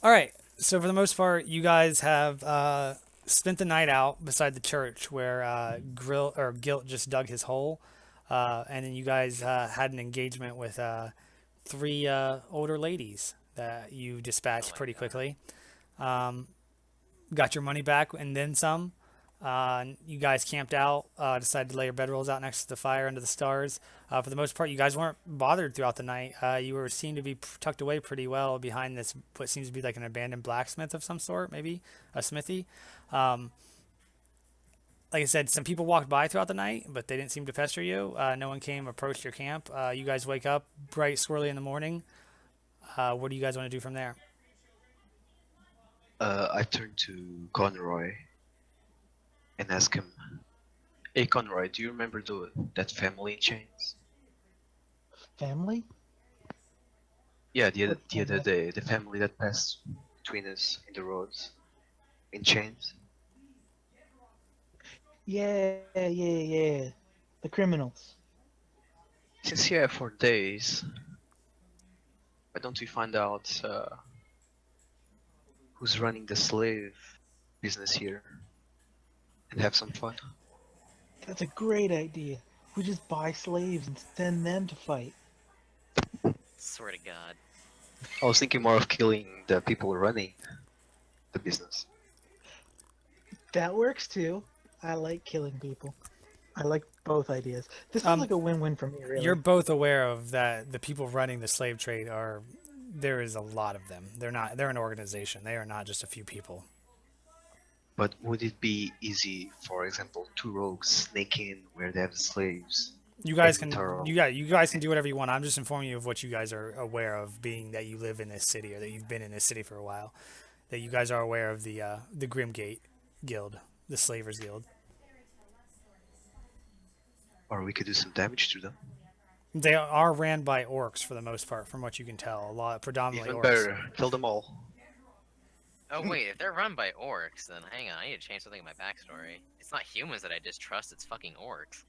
All right. So for the most part, you guys have spent the night out beside the church where Grill or Gilt just dug his hole, and then you guys had an engagement with three older ladies that you Oh dispatched my pretty god. quickly. Um, got your money back and then some. You guys camped out, decided to lay your bedrolls out next to the fire under the stars. For the most part, you guys weren't bothered throughout the night. You were seemed to be tucked away pretty well behind this what seems to be like an abandoned blacksmith of some sort, maybe a smithy. Um, like I said, some people walked by throughout the night, but they didn't seem to pester you. No one came approached your camp. You guys wake up bright, swirly in the morning. What do you guys want to do from there? I turned to Conroy and asked him, "Hey Conroy, do you remember that family in chains?" Family? Yeah, What the other family? day, the family that passed between us in the roads in chains. Yeah, yeah, yeah. The criminals. Since here for days, why don't we find out who's running the slave business here and have some fun? That's a great idea. We just buy slaves and send them to fight. Swear to God. I was thinking more of killing the people running the business. That works too. I like killing people. I like both ideas. This is Um, like a win-win for me, you're really. both aware of that the people running the slave trade are there is a lot of them. They're an organization. They are not just a few people. But would it be easy, for example, two rogues sneak in where they have slaves and thorough? You guys can do whatever you want. I'm just informing you of what you guys are aware of being that you live in this city or that you've been in this city for a while. That you guys are aware of the Grimgate Guild, the Slavers Guild. Or we could do some damage to them. They are ran by orcs for the most part from what you can tell. A lot predominantly Even orcs. better, kill them all. Oh wait, if they're run by orcs, then hang on, I need to change something in my backstory. It's not humans that I distrust, it's fucking orcs.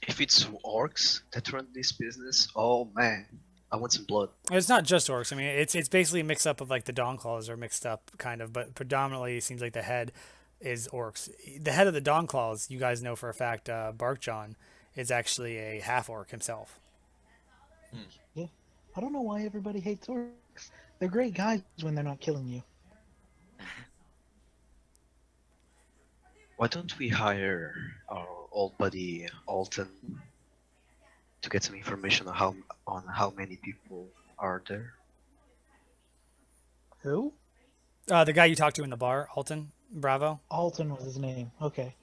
If it's orcs that run this business, oh man, I want some blood. It's not just orcs. I mean, it's basically a mix up of like the Dawnclaws are mixed up kind of, but predominantly it seems like the head is orcs. The head of the Dawnclaws, you guys know for a fact, Barkjohn, is actually a half orc himself. Hmm. Yeah. I don't know why everybody hates orcs. They're great guys when they're not killing you. Why don't we hire our old buddy Alton to get some information on how many people are there? Who? The guy you talked to in the bar, Alton Bravo. Alton was his name. Okay.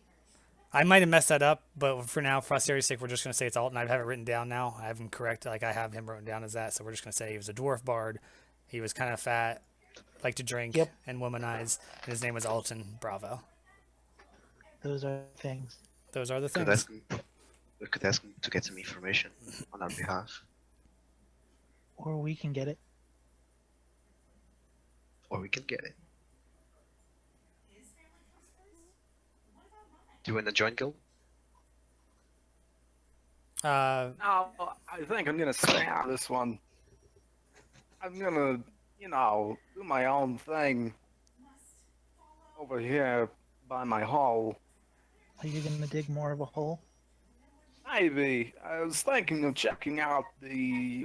I might have messed that up, but for now, for austerity's sake, we're just gonna say it's Alton. I have it written down now. I have him correct. Like I have him written down as that. So we're just gonna say he was a dwarf bard. He was kind of fat, liked to drink Yep. and womanize, and his name was Alton Bravo. Those are things. Those are the Could things. ask him, we could ask him to get some information on our behalf, Or we can get it. or we can get it. Do you want to join guild? Uh, No, I think I'm gonna stay out of this one. I'm gonna, do my own thing over here by my hole. Are you gonna dig more of a hole? Maybe. I was thinking of checking out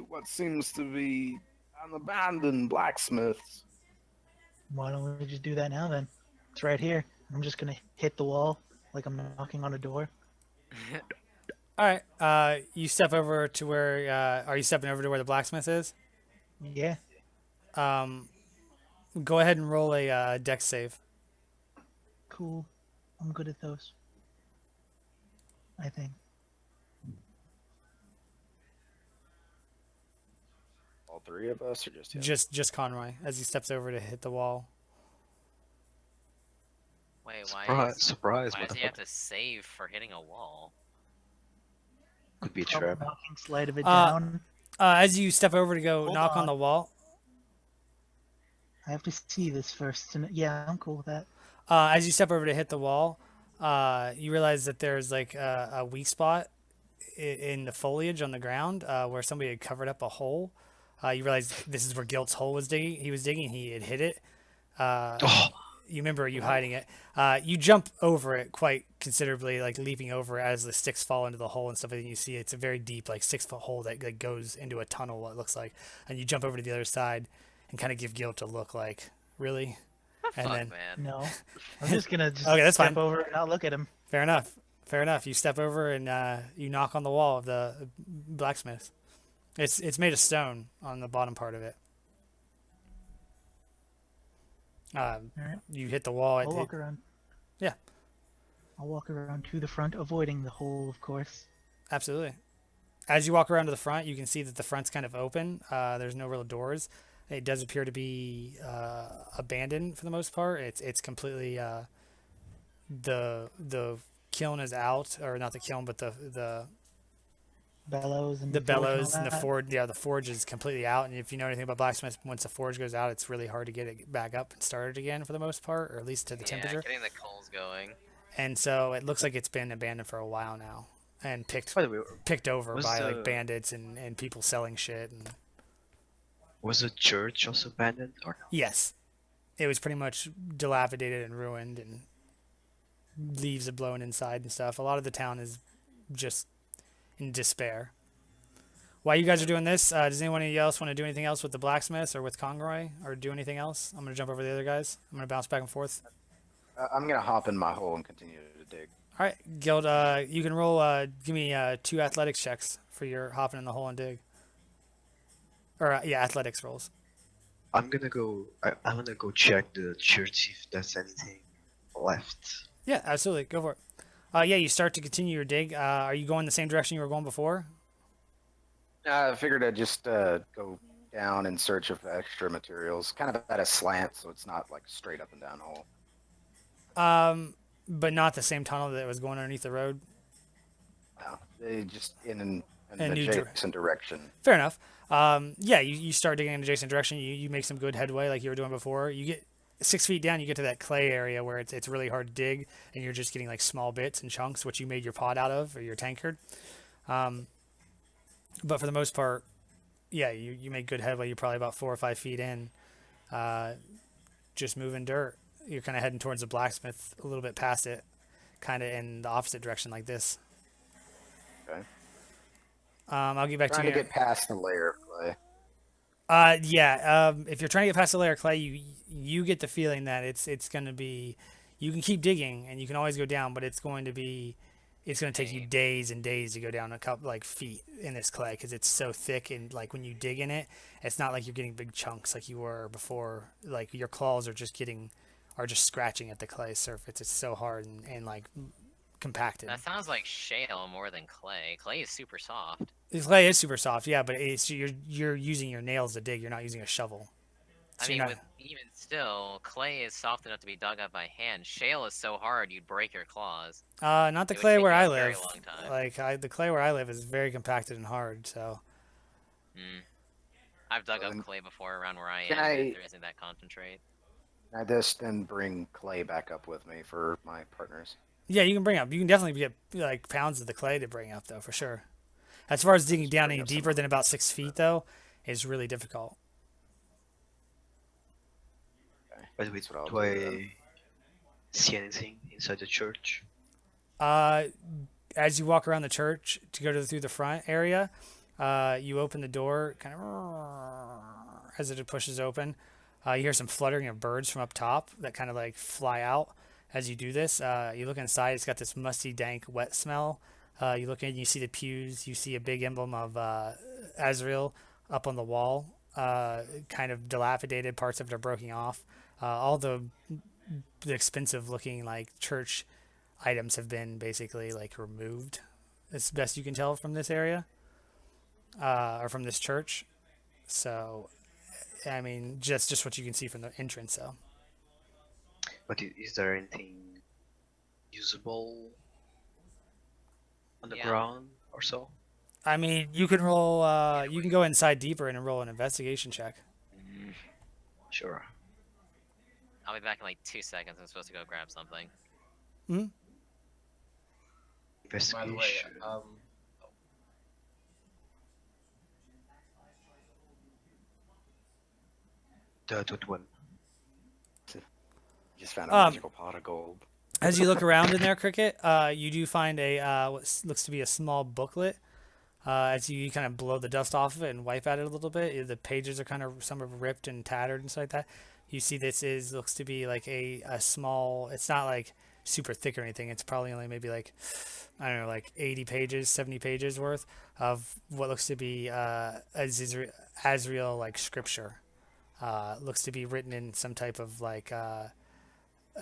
what seems to be an abandoned blacksmith. Why don't we just do that now then? It's right here. I'm just gonna hit the wall like I'm knocking on a door. all right. You step over to where? Are you stepping over to where the blacksmith is? Yeah. Um, go ahead and roll a dex save. Cool. I'm good at those. I think. All three of us, or just him? Just Conroy as he steps over to hit the wall. Wait, Surprise, surprise, why does he have motherfucker. to save for hitting a wall? Could be a Probably trap. knocking slide of it Uh, down. as you step over to go Hold knock on on. the wall, I have to see this first. And yeah, I'm cool with that. as you step over to hit the wall, you realize that there's like a weak spot in the foliage on the ground where somebody had covered up a hole. You realize this is where Gilt's hole was digging. He was digging. He had hit it. Oh, You remember you hiding it. You jump over it quite considerably, like leaping over it as the sticks fall into the hole and stuff. And you see it's a very deep, like 6 foot hole that goes into a tunnel. What it looks like, and you jump over to the other side and kind of give Guilt a look, like really. And Fuck, then man. No, I'm just gonna just Okay, that's step fine. over and not look at him. fair enough. Fair enough. You step over and you knock on the wall of the blacksmith. It's made of stone on the bottom part of it. Alright. You hit the wall. I'll walk around. Yeah. I'll walk around to the front, avoiding the hole, of course. Absolutely. As you walk around to the front, you can see that the front's kind of open. There's no real doors. It does appear to be abandoned for the most part. It's completely the kiln is out, or not the kiln, but the Bellows and the forge and all bellows and the that. forge. Yeah, the forge is completely out. And if you know anything about blacksmith, once the forge goes out, it's really hard to get it back up and started again for the most part, or at least to the Yeah, temperature. getting the coals going. And so it looks like it's been abandoned for a while now and by the way, picked over Was by the- like bandits and people selling shit. And was the church also abandoned or no? yes, it was pretty much dilapidated and ruined, and leaves are blown inside and stuff. A lot of the town is just in despair. While you guys are doing this, does anyone else want to do anything else with the blacksmiths or with Conroy, or do anything else? I'm gonna jump over the other guys. I'm gonna bounce back and forth. I'm gonna hop in my hole and continue to dig. All right, Guild, you can roll. Give me 2 athletics checks for your hopping in the hole and dig. Or yeah, athletics rolls. I'm gonna go. I'm gonna go check the church if there's anything left. Yeah, absolutely. Go for it. Yeah, you start to continue your dig. Are you going the same direction you were going before? I figured I'd just go down in search of extra materials, kind of at a slant, so it's not like straight up and down hole. But not the same tunnel that was going underneath the road. No, they just in an A new dir- adjacent direction. Fair enough. Yeah, you start digging in an adjacent direction. You make some good headway like you were doing before. You get 6 feet down, you get to that clay area where it's really hard to dig, and you're just getting like small bits and chunks, which you made your pot out of or your tankard. But for the most part, yeah, you make good headway. You're probably about 4 or 5 feet in, just moving dirt. You're kind of heading towards the blacksmith, a little bit past it, kind of in the opposite direction like this. Okay. I'll get back Trying to to you. get past the layer of clay. Yeah. If you're trying to get past the layer of clay, you get the feeling that it's going to be. You can keep digging and you can always go down, but it's going to take you days and days to go down a couple like feet in this clay because it's so thick, and like when you dig in it, it's not like you're getting big chunks like you were before. Like your claws are just scratching at the clay surface. It's so hard and like compacted. That sounds like shale more than clay. Clay is super soft. The clay is super soft, yeah, but you're using your nails to dig. You're not using a shovel. I So mean, you're not- even still, clay is soft enough to be dug up by hand. Shale is so hard you'd break your claws. Not the It would clay take where you I a very live. long time. Like the clay where I live is very compacted and hard. So I've dug up Then- clay before around where I am. Can and I- There isn't that concentrate. I just then bring clay back up with me for my partners. yeah, you can bring up. You can definitely get like pounds of the clay to bring up though, for sure. As far as digging down bring any up some deeper than about 6 feet though, is really difficult. Okay. By the way, That's what I'll do do then. I see anything inside the church? As you walk around the church to go through the front area, you open the door, kind of as it pushes open. You hear some fluttering of birds from up top that kind of like fly out as you do this. You look inside; it's got this musty, dank, wet smell. You look in, you see the pews. You see a big emblem of Azrael up on the wall. Kind of dilapidated, parts of it are broken off. All the expensive-looking like church items have been basically like removed, as best you can tell from this area, or from this church. So, I mean, just what you can see from the entrance. So, But is there anything usable on the Yeah. ground or so? I mean, you can roll. You can go inside deeper and roll an investigation check. Sure. I'll be back in like 2 seconds. I'm supposed to go grab something. By the way, Investigation. The twin. Just found a Um, magical pot of gold. As you look around in there, Cricket, you do find looks to be a small booklet. As you kind of blow the dust off of it and wipe at it a little bit, the pages are kind of some are ripped and tattered and stuff like that. You see looks to be like a small. It's not like super thick or anything. It's probably only maybe like, I don't know, like 80 pages, 70 pages worth of what looks to be Azrael like scripture. Looks to be written in some type of like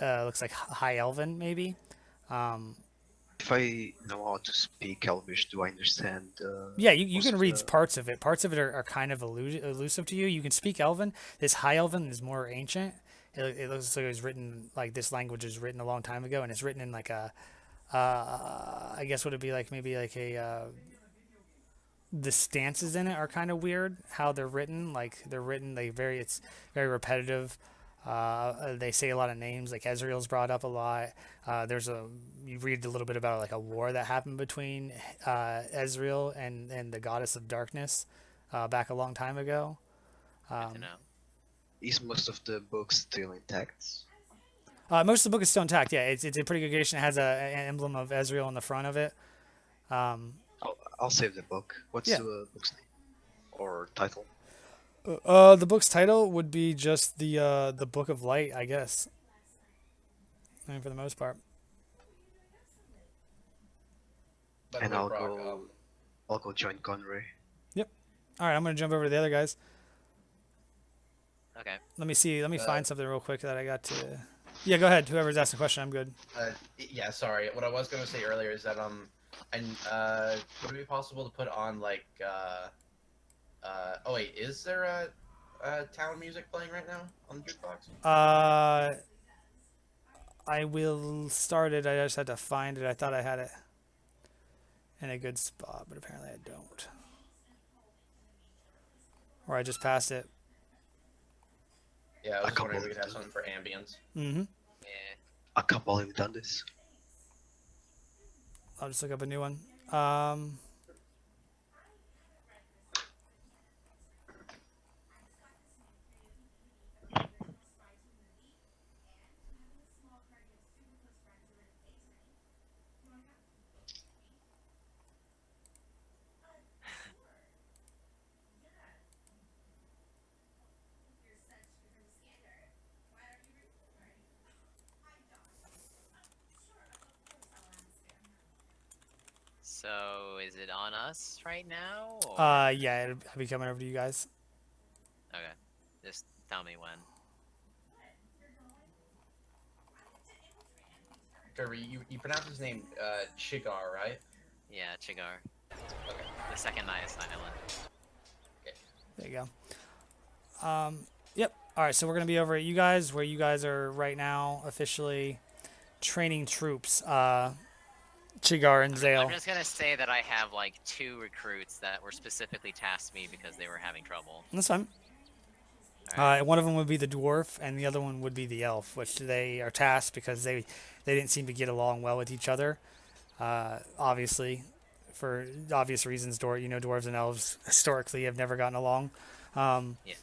looks like High Elven maybe. If I know how to speak Elvish, do I understand? Yeah, you most can of read the- parts of it. Parts of it are kind of elusive to you. You can speak Elven. This High Elven is more ancient. It looks like it was written, like this language was written a long time ago, and it's written in like a, I guess what it'd be like, maybe like a, the stances in it are kind of weird, how they're written. Like they're written, it's very repetitive. They say a lot of names, like Ezreal's brought up a lot. You read a little bit about like a war that happened between Ezreal and the goddess of darkness back a long time ago. Good to know. Is most of the books still intact? Most of the book is still intact. Yeah, it's a pretty good edition. It has an emblem of Ezreal on the front of it. I'll save the book. What's Yeah. the book's name or title? The book's title would be just the Book of Light, I guess. I mean, for the most part. By the And way, I'll Brock, go. I'll go join Conray. All right, I'm gonna jump over to the other guys. Okay. Let me find something real quick that I got to. Yeah, go ahead. Whoever's asking a question, I'm good. yeah, sorry. What I was gonna say earlier is that would it be possible to put on like oh wait, is there a town music playing right now on the jukebox? I will start it. I just had to find it. I thought I had it in a good spot, but apparently I don't. Or I just passed it. Yeah, I A was just wondering if couple we could have of something for ambience. Mm-hmm. Yeah. I can't believe we've done this. I'll just look up a new one. So is it on us right now? Or... Yeah, I'll be coming over to you guys. Okay. Just tell me when. Kirby, you pronounce his name Chigar, right? Yeah, Chigar. Okay. The second Naya Island. There you go. Yep. All right, so we're gonna be over at you guys, where you guys are right now officially training troops. Chigar and I'm Zale. just gonna say that I have like 2 recruits that were specifically tasked me because they were having trouble. That's fine. Alright. One of them would be the dwarf, and the other one would be the elf, which they are tasked because they didn't seem to get along well with each other. Obviously, for obvious reasons, dwarves and elves historically have never gotten along. Yeah.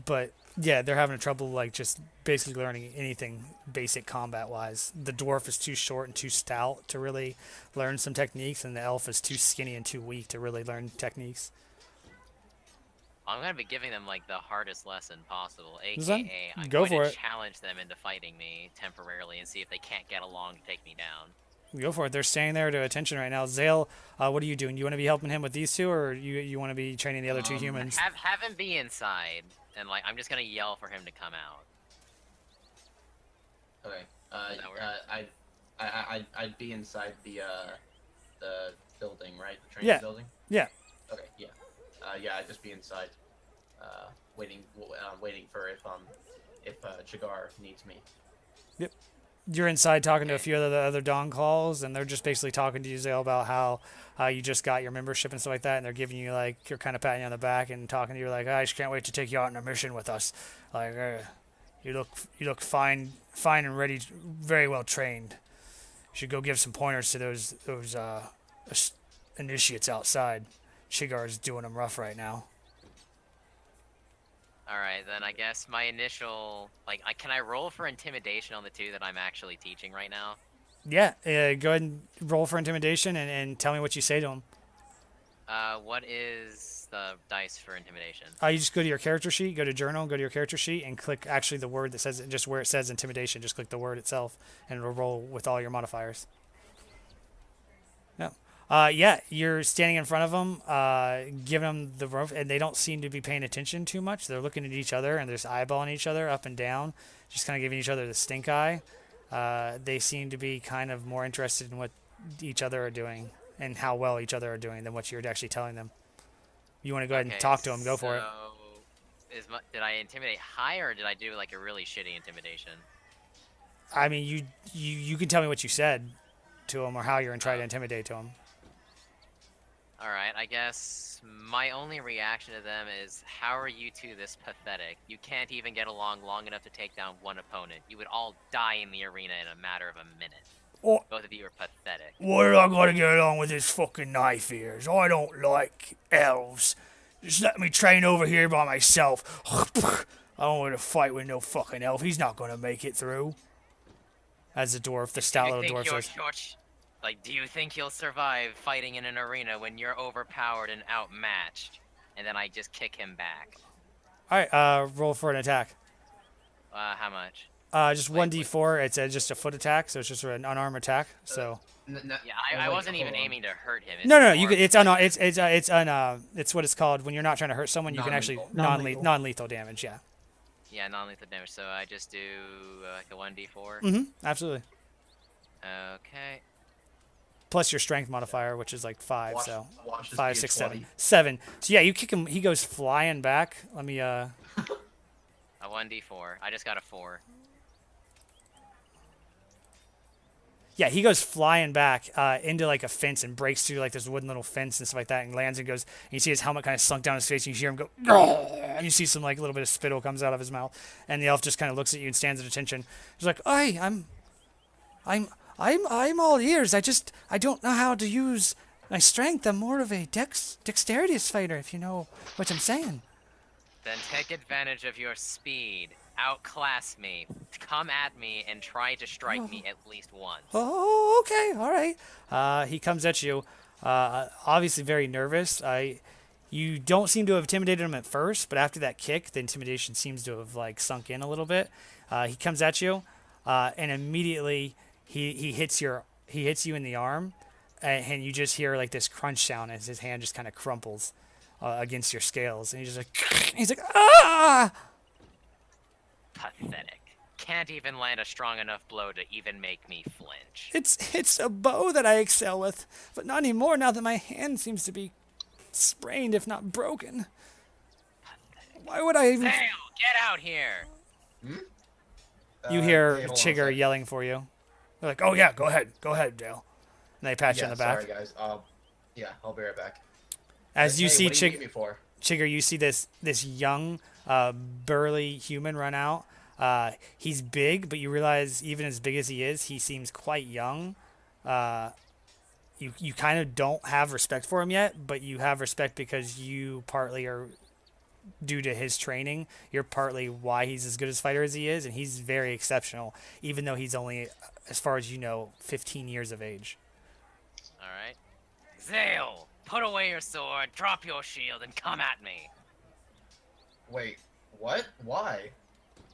But yeah, they're having trouble like just basically learning anything basic combat wise. The dwarf is too short and too stout to really learn some techniques, and the elf is too skinny and too weak to really learn techniques. I'm gonna be giving them like the hardest lesson possible, Is that- aka I'm go going for to it. challenge them into fighting me temporarily and see if they can't get along to take me down. Go for it. They're staying there to attention right now. Zale, what are you doing? You want to be helping him with these two, or you want to be training the other two humans? Have him be inside, and like I'm just gonna yell for him to come out. Okay. That works. I'd be inside the building, right? The training Yeah. building. Yeah. Okay. Yeah. Yeah. I'd just be inside, waiting for if Chigar needs me. You're inside talking to a few of the other Dawn calls, and they're just basically talking to you, Zale, about how you just got your membership and stuff like that, and they're giving you like, you're kind of patting you on the back and talking to you like, I just can't wait to take you out on a mission with us. Like, you look fine and ready, very well trained. You should go give some pointers to those initiates outside. Chigar's doing them rough right now. All right, then I guess my initial can I roll for intimidation on the two that I'm actually teaching right now? Yeah, go ahead and roll for intimidation and tell me what you say to him. What is the dice for intimidation? You just go to your character sheet, go to journal, go to your character sheet, and click actually the word that says just where it says intimidation. Just click the word itself, and it'll roll with all your modifiers. No. Yeah, you're standing in front of them, giving them the rope, and they don't seem to be paying attention too much. They're looking at each other, and they're just eyeballing each other up and down, just kind of giving each other the stink eye. They seem to be kind of more interested in what each other are doing and how well each other are doing than what you're actually telling them. You want to go ahead and Okay, talk to them, go for it. Did I intimidate high, or did I do like a really shitty intimidation? I mean, you can tell me what you said to him or how you're going to try to intimidate to him. All right, I guess my only reaction to them is, how are you two this pathetic? You can't even get along long enough to take down one opponent. You would all die in the arena in a matter of a minute. Oh. Both of you are pathetic. What did I got to get along with this fucking knife ears? I don't like elves. Just let me train over here by myself. I don't want to fight with no fucking elf. He's not going to make it through. As the dwarf, the stout little dwarf says. Do you think you'll survive fighting in an arena when you're overpowered and outmatched? And then I just kick him back. Alright, roll for an attack. How much? Just 1d4. It's just a foot attack, so it's just an unarmed attack. So. Yeah, I wasn't even aiming to hurt him. No, you could. It's what it's called when you're not trying to hurt someone. You can actually non-lethal damage. Yeah. Yeah, non-lethal damage. So I just do like a 1d4. Mm-hmm. Absolutely. Okay. Plus your strength modifier, which is like 5. Watch 5, 6, 7. 7. So yeah, you kick him. He goes flying back. Let me. A 1d4. I just got a 4. Yeah, he goes flying back into like a fence and breaks through like this wooden little fence and stuff like that, and lands and goes. And you see his helmet kind of sunk down his face, and you hear him go. And you see some like little bit of spittle comes out of his mouth, and the elf just kind of looks at you and stands at attention. He's like, I'm all ears. I don't know how to use my strength. I'm more of a dexterity fighter, if you know what I'm saying. Then take advantage of your speed. Outclass me. Come at me and try to strike me at least once. Oh, okay, all right. He comes at you, obviously very nervous. You don't seem to have intimidated him at first, but after that kick, the intimidation seems to have like sunk in a little bit. He comes at you, and immediately he hits you in the arm, and you just hear like this crunch sound as his hand just kind of crumples against your scales, and he's like ah. Pathetic. Can't even land a strong enough blow to even make me flinch. It's a bow that I excel with, but not anymore now that my hand seems to be sprained, if not broken. Pathetic. Why would I even... Dale, get out here! You hear hey, hold on a Chigger sec. yelling for you. They're like, oh yeah, go ahead, Dale. And they pat you on the back. Sorry guys. Yeah, I'll be right back. As you Hey, see what do you need me for? Chigger, you see this young, burly human run out. He's big, but you realize even as big as he is, he seems quite young. You kind of don't have respect for him yet, but you have respect because you partly are due to his training. You're partly why he's as good as fighter as he is, and he's very exceptional, even though he's only, as far as you know, 15 years of age. Alright. Zale, put away your sword, drop your shield, and come at me. Wait, what? Why?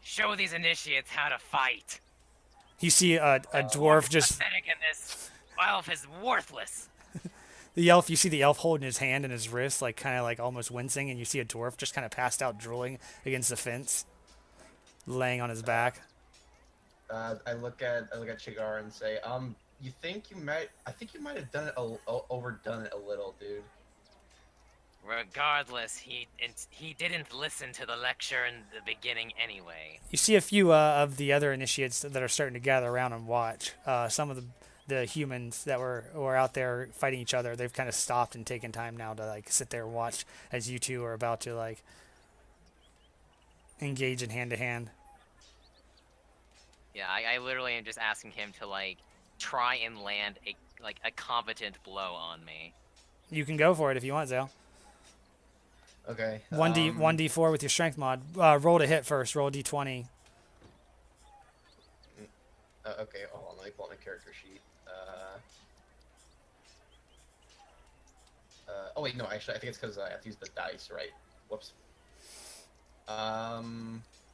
Show these initiates how to fight. You see a dwarf just... Pathetic in this. Elf is worthless. You see the elf holding his hand and his wrist, like kind of like almost wincing, and you see a dwarf just kind of passed out drooling against the fence, laying on his back. I look at Chigar and say, you think you might? I think you might have done it overdone it a little, dude. Regardless, he didn't listen to the lecture in the beginning anyway. You see a few of the other initiates that are starting to gather around and watch. Some of the humans that were out there fighting each other, they've kind of stopped and taken time now to like sit there and watch as you two are about to like engage in hand to hand. Yeah, I literally am just asking him to like try and land a competent blow on me. You can go for it if you want, Zale. Okay. 1d4 with your strength mod. Roll to hit first. Roll a d20. Okay, hold on. Let me pull up my character sheet. Oh wait, no. Actually, I think it's because I have to use the dice, right? Whoops.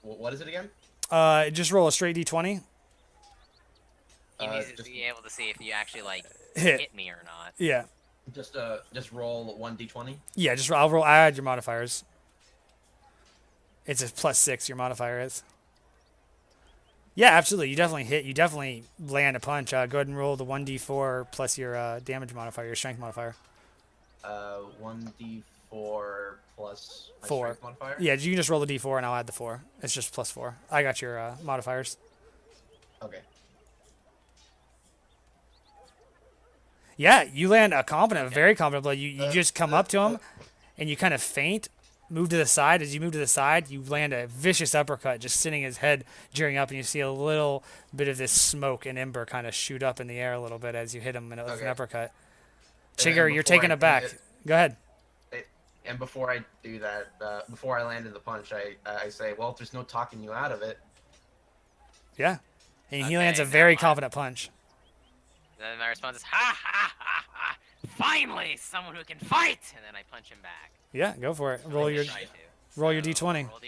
What is it again? Just roll a straight d20. You need to Just- be able to see if you actually like Hit. hit me or not. Yeah. Just roll 1d20. Yeah, just I'll roll. I add your modifiers. It's a +6. Your modifier is. Yeah, absolutely. You definitely hit. You definitely land a punch. Go ahead and roll the 1d4 plus your damage modifier, your strength modifier. 1d4 plus my 4. strength modifier. Yeah, you can just roll the d4 and I'll add the 4. It's just +4. I got your modifiers. Okay. Yeah, you land a competent, very competent blow. You just come up to him, and you kind of feint, move to the side. As you move to the side, you land a vicious uppercut, just sending his head jeering up, and you see a little bit of this smoke and ember kind of shoot up in the air a little bit as you hit him with an Okay. uppercut. And Chigger, you're before taken I do aback. it- Go ahead. And before I do that, before I landed the punch, I say, well, if there's no talking you out of it. Yeah. And he Okay, lands a now very what? confident punch. Then my response is ha ha ha ha! Finally, someone who can fight! And then I punch him back. Yeah, go for it. Or Roll at your least try to. roll your So, d20. Roll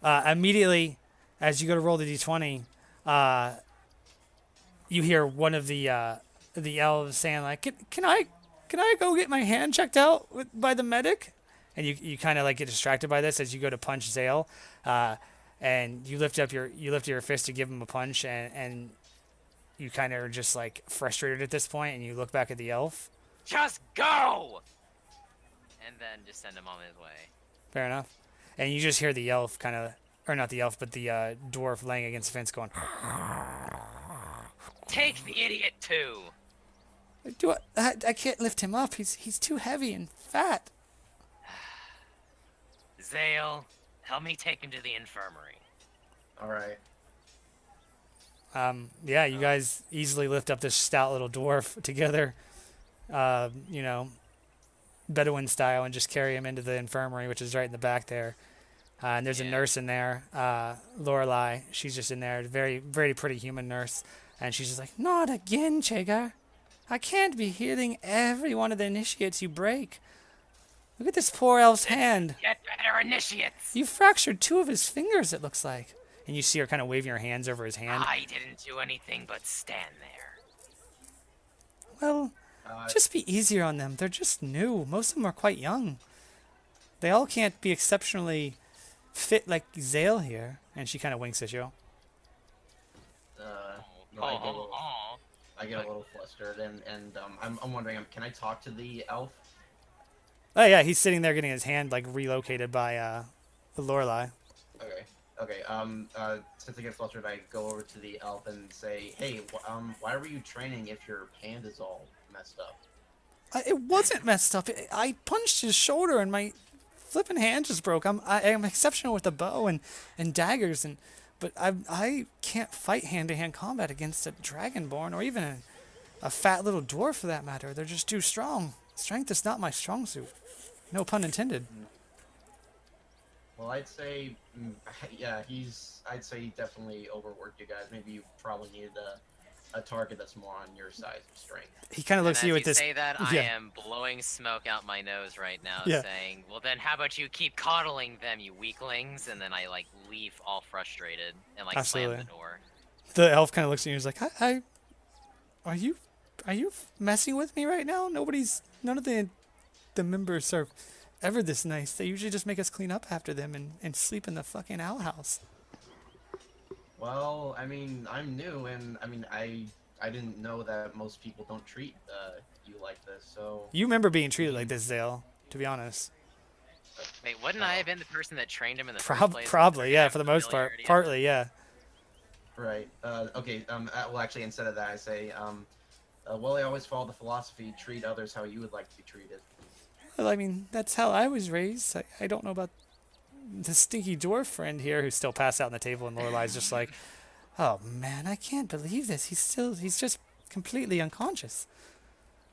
d20. Immediately, as you go to roll the d20, you hear one of the elves saying like, "Can I go get my hand checked out by the medic?" And you kind of like get distracted by this as you go to punch Zale, and you lift your fist to give him a punch, and you kind of are just like frustrated at this point, and you look back at the elf. Just go! And then just send him on his way. Fair enough. And you just hear the elf kind of, or not the elf, but the dwarf laying against the fence going, Take the idiot too! I can't lift him up. He's too heavy and fat. Zale, help me take him to the infirmary. All right. Yeah, you guys easily lift up this stout little dwarf together, Bedouin style, and just carry him into the infirmary, which is right in the back there. And there's a Yeah. nurse in there, Lorelei. She's just in there, very, very pretty human nurse. And she's just like, "Not again, Chigger. I can't be healing every one of the initiates you break. Look at this poor elf's hand. Get better initiates! You fractured 2 of his fingers, it looks like." And you see her kind of waving her hands over his hand. I didn't do anything but stand there. Well, just be easier on them. They're just new. Most of them are quite young. They all can't be exceptionally fit like Zale here. And she kind of winks at you. No, I get a little flustered, and I'm wondering, can I talk to the elf? Oh yeah, he's sitting there getting his hand like relocated by Lorelei. Okay. Since I get flustered, I go over to the elf and say, "Hey, why were you training if your hand is all messed up?" It wasn't messed up. I punched his shoulder and my flipping hand just broke. I'm exceptional with a bow and daggers, but I can't fight hand-to-hand combat against a dragonborn or even a fat little dwarf for that matter. They're just too strong. Strength is not my strong suit. No pun intended. Well, I'd say, yeah, I'd say he definitely overworked you guys. Maybe you probably needed a target that's more on your side of strength. He kind of looks And at you as with this. say that, I yeah. am blowing smoke out my nose right now, Yeah. saying, "Well, then, how about you keep coddling them, you weaklings?" And then I like leave all frustrated and like slam Absolutely. the door. The elf kind of looks at you and is like, are you messing with me right now? None of the members are ever this nice. They usually just make us clean up after them and sleep in the fucking outhouse. Well, I mean, I'm new, and I mean, I didn't know that most people don't treat you like this. So You remember being treated like this, Zale, to be honest. Wait, wouldn't I have been the person that trained him in the first place? Probably, yeah, Have for the most part. familiarity? Partly, yeah. right. Okay. Well, actually, instead of that, I say, well, I always follow the philosophy: treat others how you would like to be treated. Well, I mean, that's how I was raised. I don't know about the stinky dwarf friend here who's still passed out on the table, and Lorelei's just like, "Oh man, I can't believe this. He's just completely unconscious."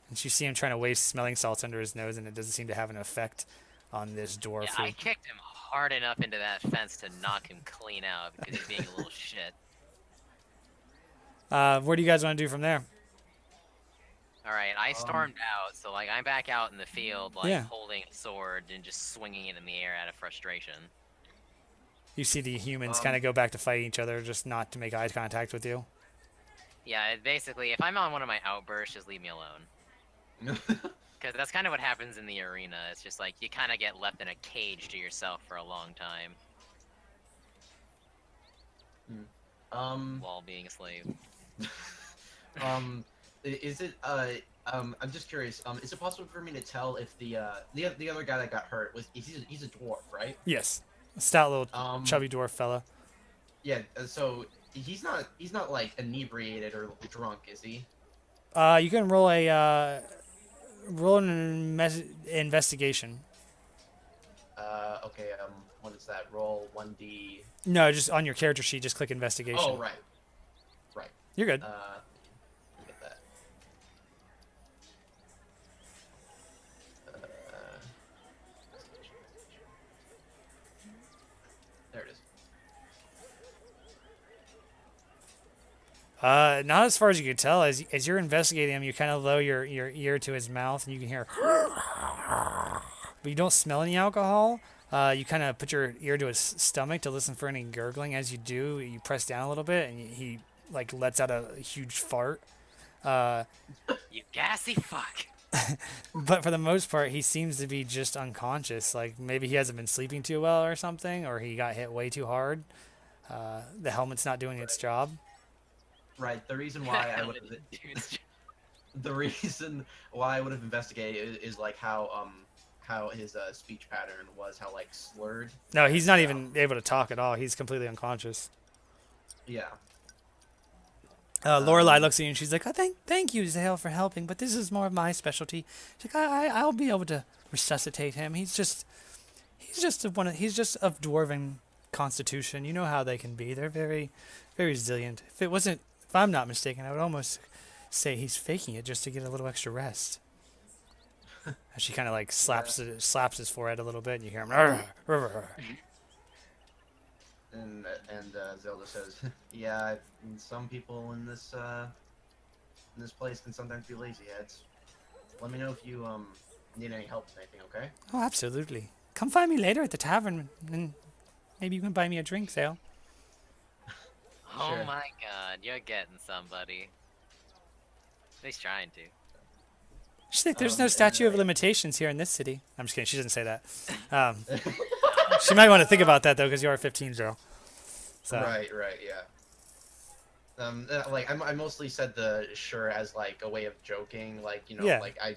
And you see him trying to wave smelling salts under his nose, and it doesn't seem to have an effect on this dwarf. Yeah, I kicked him hard enough into that fence to knock him clean out because he's being a little shit. What do you guys want to do from there? Alright, I stormed out, so like I'm back out in the field, like Yeah. holding a sword and just swinging it in the air out of frustration. You see the humans kind of go back to fighting each other, just not to make eye contact with you. Yeah, basically, if I'm on one of my outbursts, just leave me alone. Because that's kind of what happens in the arena. It's just like you kind of get left in a cage to yourself for a long time while being a slave. Is it I'm just curious. Is it possible for me to tell if the other guy that got hurt was he's a dwarf, right? Yes. A stout little chubby dwarf fella. Yeah. So he's not like inebriated or drunk, is he? You can roll a roll an investigation. Okay. What is that? Roll 1d. No, just on your character sheet, just click investigation. Oh, right. Right. You're good. Let me get that. There it is. Not as far as you could tell. As you're investigating him, you kind of lower your ear to his mouth, and you can hear, but you don't smell any alcohol. You kind of put your ear to his stomach to listen for any gurgling. As you do, you press down a little bit, and he like lets out a huge fart. You gassy fuck! But for the most part, he seems to be just unconscious. Like maybe he hasn't been sleeping too well or something, or he got hit way too hard. The helmet's not doing its job. Right. The reason why I would have investigated is like how his speech pattern was, how like slurred. No, he's not even able to talk at all. He's completely unconscious. Yeah. Lorelai looks at you and she's like, thank you, Zale, for helping, but this is more of my specialty. She's like, I'll be able to resuscitate him. He's just of dwarven constitution. You know how they can be. They're very, very resilient. If I'm not mistaken, I would almost say he's faking it just to get a little extra rest. And she kind of like slaps his forehead a little bit, and you hear him. And Zelda says, "Yeah, some people in this place can sometimes be lazy heads. Let me know if you need any help with anything, okay?" Oh, absolutely. Come find me later at the tavern, and maybe you can buy me a drink, Zale. Oh Sure. my god, you're getting somebody. At least trying to. She's like, there's no statute of limitations here in this city. I'm just kidding. She doesn't say that. She might want to think about that, though, because you are 15, Zale. So. Right, yeah. Like I mostly said the sure as like a way of joking, like Yeah. like I'm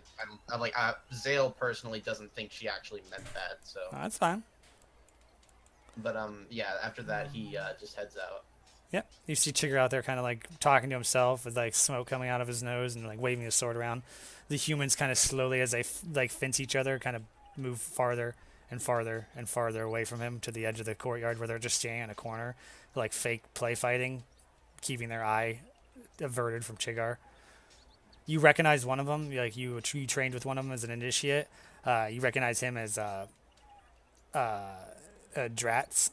like Zale personally doesn't think she actually meant that, so. Oh, that's fine. But yeah, after that he just heads out. Yep. You see Chigger out there kind of like talking to himself with like smoke coming out of his nose and like waving his sword around. The humans kind of slowly, as they like fence each other, kind of move farther and farther and farther away from him to the edge of the courtyard where they're just standing in a corner, like fake play fighting, keeping their eye averted from Chigar. You recognize one of them, like you trained with one of them as an initiate. You recognize him as Dratz.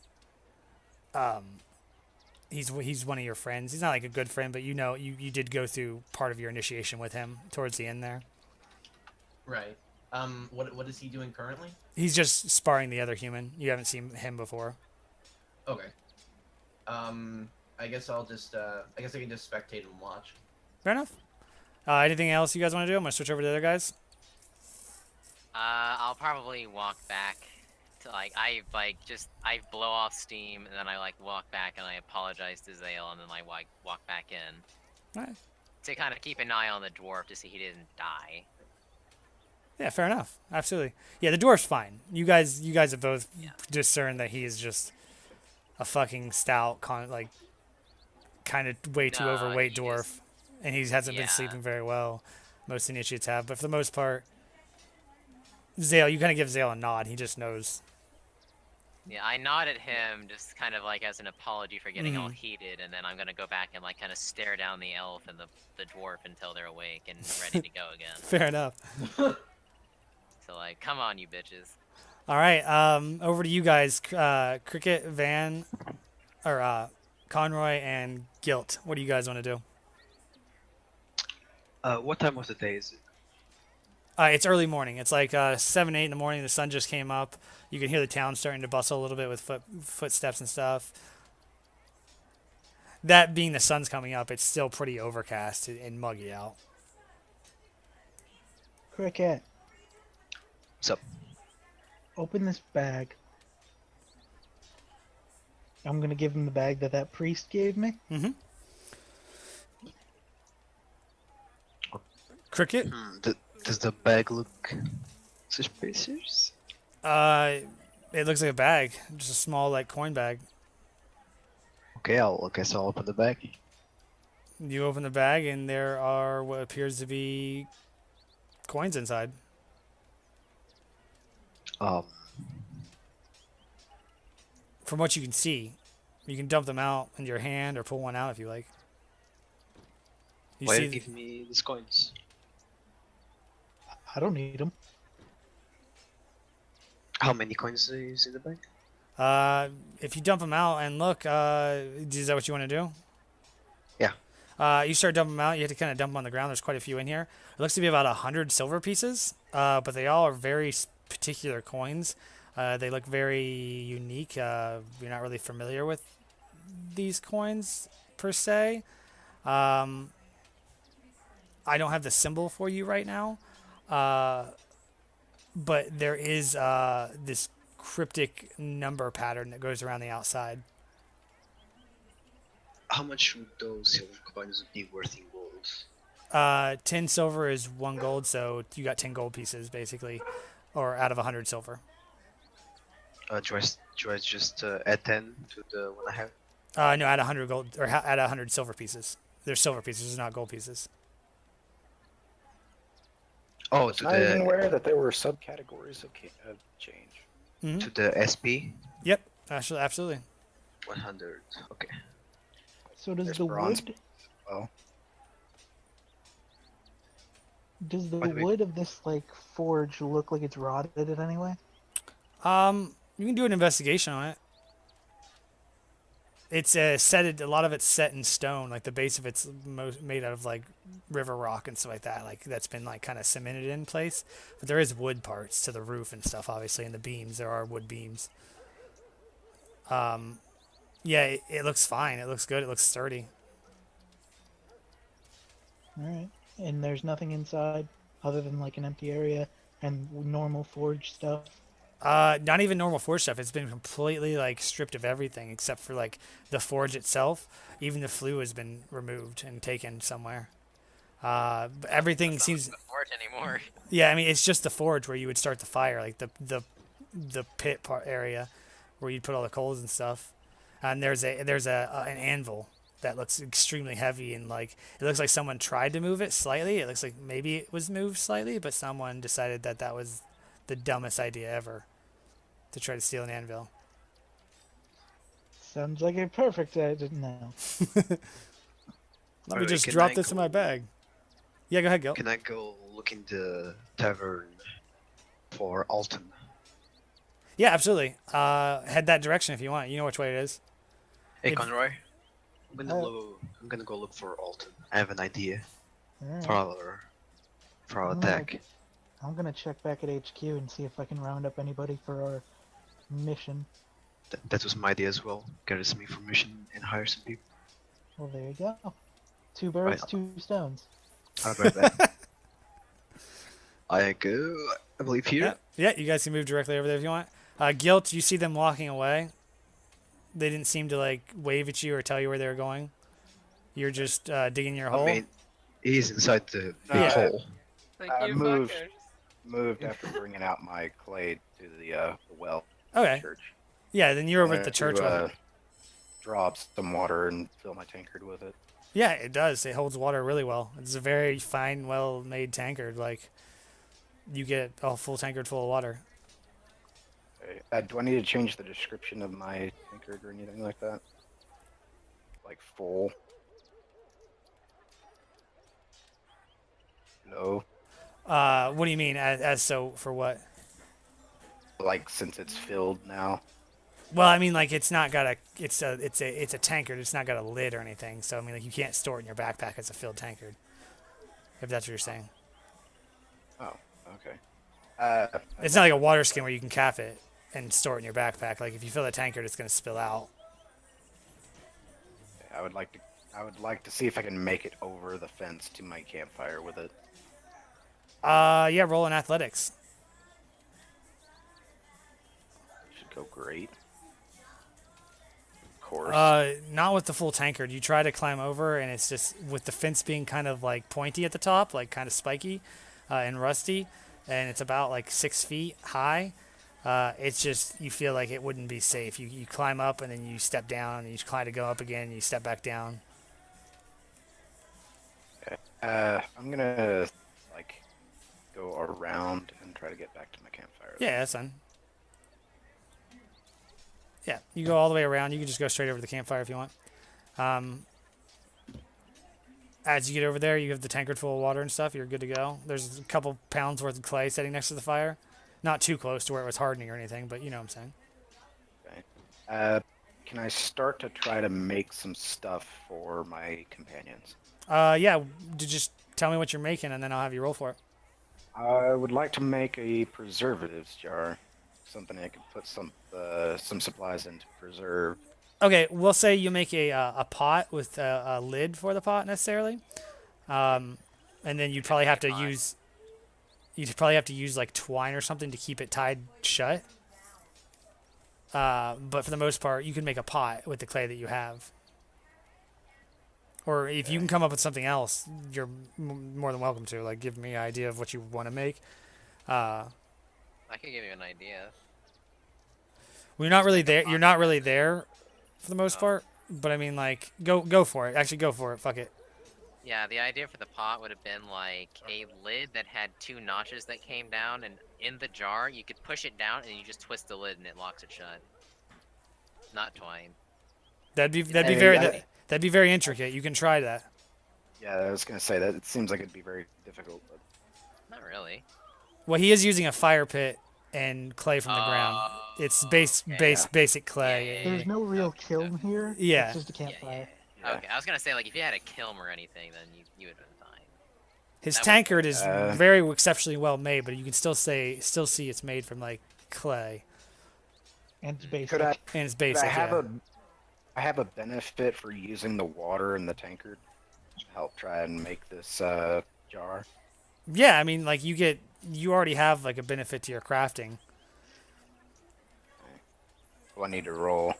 He's one of your friends. He's not like a good friend, but you did go through part of your initiation with him towards the end there. Right. What is he doing currently? He's just sparring the other human. You haven't seen him before. Okay. I guess I'll just I guess I can just spectate and watch. Fair enough. Anything else you guys want to do? I'm gonna switch over to the other guys. I'll probably walk back to I blow off steam and then I like walk back and I apologize to Zale and then I walk back in. Alright. To kind of keep an eye on the dwarf to see he didn't die. Yeah, fair enough. Absolutely. Yeah, the dwarf's fine. You guys have both Yeah. discerned that he is just a fucking stout, kind of way too No, overweight he dwarf, just- and he hasn't been yeah. sleeping very well. Most initiates have, but for the most part, Zale, you kind of give Zale a nod. He just knows. Yeah, I nod at him just kind of like as an apology for getting all Mhm. heated, and then I'm gonna go back and like kind of stare down the elf and the dwarf until they're awake and ready to go again. Fair enough. So like, come on, you bitches. All right. Over to you guys. Cricket, Van, or Conroy, and Guilt. What do you guys want to do? What time of the day is it? It's early morning. It's like 7, 8 in the morning. The sun just came up. You can hear the town starting to bustle a little bit with footsteps and stuff. That being the sun's coming up, it's still pretty overcast and muggy out. Cricket, What's up? open this bag. I'm gonna give him the bag that that priest gave me. Mm-hmm. Cricket. Does the bag look suspicious? It looks like a bag, just a small like coin bag. Okay, I guess I'll open the bag. You open the bag, and there are what appears to be coins inside. Um, From what you can see, you can dump them out in your hand or pull one out if you like. You why see, you give me these coins? I don't need them. How many coins is in the bag? if you dump them out and look, is that what you want to do? Yeah. You start dumping them out. You have to kind of dump them on the ground. There's quite a few in here. It looks to be about 100 silver pieces, but they all are very particular coins. They look very unique. You're not really familiar with these coins per se. I don't have the symbol for you right now, but there is this cryptic number pattern that goes around the outside. How much would those silver coins be worth in gold? 10 silver is 1 gold, so you got 10 gold pieces basically, or out of 100 silver. Do I just add 10 to the one I have? No, add 100 gold or add 100 silver pieces. They're silver pieces, not gold pieces. Oh, Was to I even the aware that there were subcategories of change. Hmm. to the SP Yep, actually, absolutely. 100. Okay. So does There's the bronze. wood? Well, Does the By the way- wood of this like forge look like it's rotted in any way? You can do an investigation on it. It's a lot of it's set in stone. Like the base of it's made out of like river rock and stuff like that. Like that's been like kind of cemented in place. But there is wood parts to the roof and stuff. Obviously, and the beams there are wood beams. Yeah, it looks fine. It looks good. It looks sturdy. All right. And there's nothing inside other than like an empty area and normal forge stuff. Not even normal forge stuff. It's been completely like stripped of everything except for like the forge itself. Even the flue has been removed and taken somewhere. But everything That's not seems. the fort anymore. Yeah, I mean it's just the forge where you would start the fire, like the pit part area where you'd put all the coals and stuff. And there's an anvil that looks extremely heavy and like it looks like someone tried to move it slightly. It looks like maybe it was moved slightly, but someone decided that that was the dumbest idea ever to try to steal an anvil. Sounds like a perfect idea. No. Let me Alright, just can drop I this in my go- bag. Yeah, go ahead, Gil. Can I go look in the tavern for Alton? Yeah, absolutely. Head that direction if you want. You know which way it is. Hey, If- Conroy. I'm gonna go look for Alton. I have an idea All right. for our Alright. attack. I'm gonna check back at HQ and see if I can round up anybody for our mission. That was my idea as well. Gather some information and hire some people. Well, there you go. 2 birds, Right. 2 stones. How about that? I go, I believe here. Yeah, you guys can move directly over there if you want. Guilt, you see them walking away. They didn't seem to like wave at you or tell you where they were going. You're just digging your hole. I mean, he's inside the big Yeah. hole. Thank I you, moved. fuckers. Moved after bringing out my clay to the well Okay. church. Yeah, then you're over at the To, church. drop some water and fill my tankard with it. Yeah, it does. It holds water really well. It's a very fine, well-made tankard. Like, you get a full tankard full of water. Okay. Do I need to change the description of my tankard or anything like that? Like full, low. What do you mean? As so for what? Like since it's filled now. Well, I mean, like it's not got a it's a tankard. It's not got a lid or anything. So I mean, like you can't store it in your backpack as a filled tankard. If that's what you're saying. Oh, okay. It's not like a water skin where you can cap it and store it in your backpack. Like if you fill the tankard, it's gonna spill out. I would like to see if I can make it over the fence to my campfire with it. Yeah, roll in athletics. Should go great. Of course. Not with the full tankard. You try to climb over, and it's just with the fence being kind of like pointy at the top, like kind of spiky, and rusty, and it's about like 6 feet high. It's just you feel like it wouldn't be safe. You climb up and then you step down, and you try to go up again, and you step back down. Okay. I'm gonna like go around and try to get back to my campfire. Yeah, that's fine. Yeah, you go all the way around. You can just go straight over to the campfire if you want. As you get over there, you have the tankard full of water and stuff. You're good to go. There's a couple pounds worth of clay sitting next to the fire. Not too close to where it was hardening or anything, but you know what I'm saying. Okay. Can I start to try to make some stuff for my companions? Yeah, just tell me what you're making, and then I'll have you roll for it. I would like to make a preservatives jar. Something I could put some supplies in to preserve. Okay, we'll say you make a pot with a lid for the pot necessarily, and then you'd probably have to use like twine or something to keep it tied shut. But for the most part, you can make a pot with the clay that you have. Or if you can come up with something else, you're more than welcome to. Like, give me an idea of what you want to make. I could give you an idea. Well, you're not really there. You're not really there, for the most part. But I mean, like, go for it. Actually, go for it. Fuck it. Yeah, the idea for the pot would have been like a lid that had 2 notches that came down, and in the jar you could push it down and you just twist the lid and it locks it shut. Not twine. That'd be I mean, very I- that'd be very intricate. You can try that. Yeah, I was gonna say that. It seems like it'd be very difficult. But Not really. Well, he is using a fire pit and clay from the ground. It's basic clay. There's no real kiln here. Yeah. It's just a campfire. Yeah. Okay, I was gonna say like if you had a kiln or anything, then you would have been fine. His that would- tankard is Uh, very exceptionally well made, but you can still see it's made from like clay And it's basic. could I? and it's Could basic. I Yeah. have a benefit for using the water in the tankard to help try and make this jar. Yeah, I mean, like you already have like a benefit to your crafting. Do I need to roll?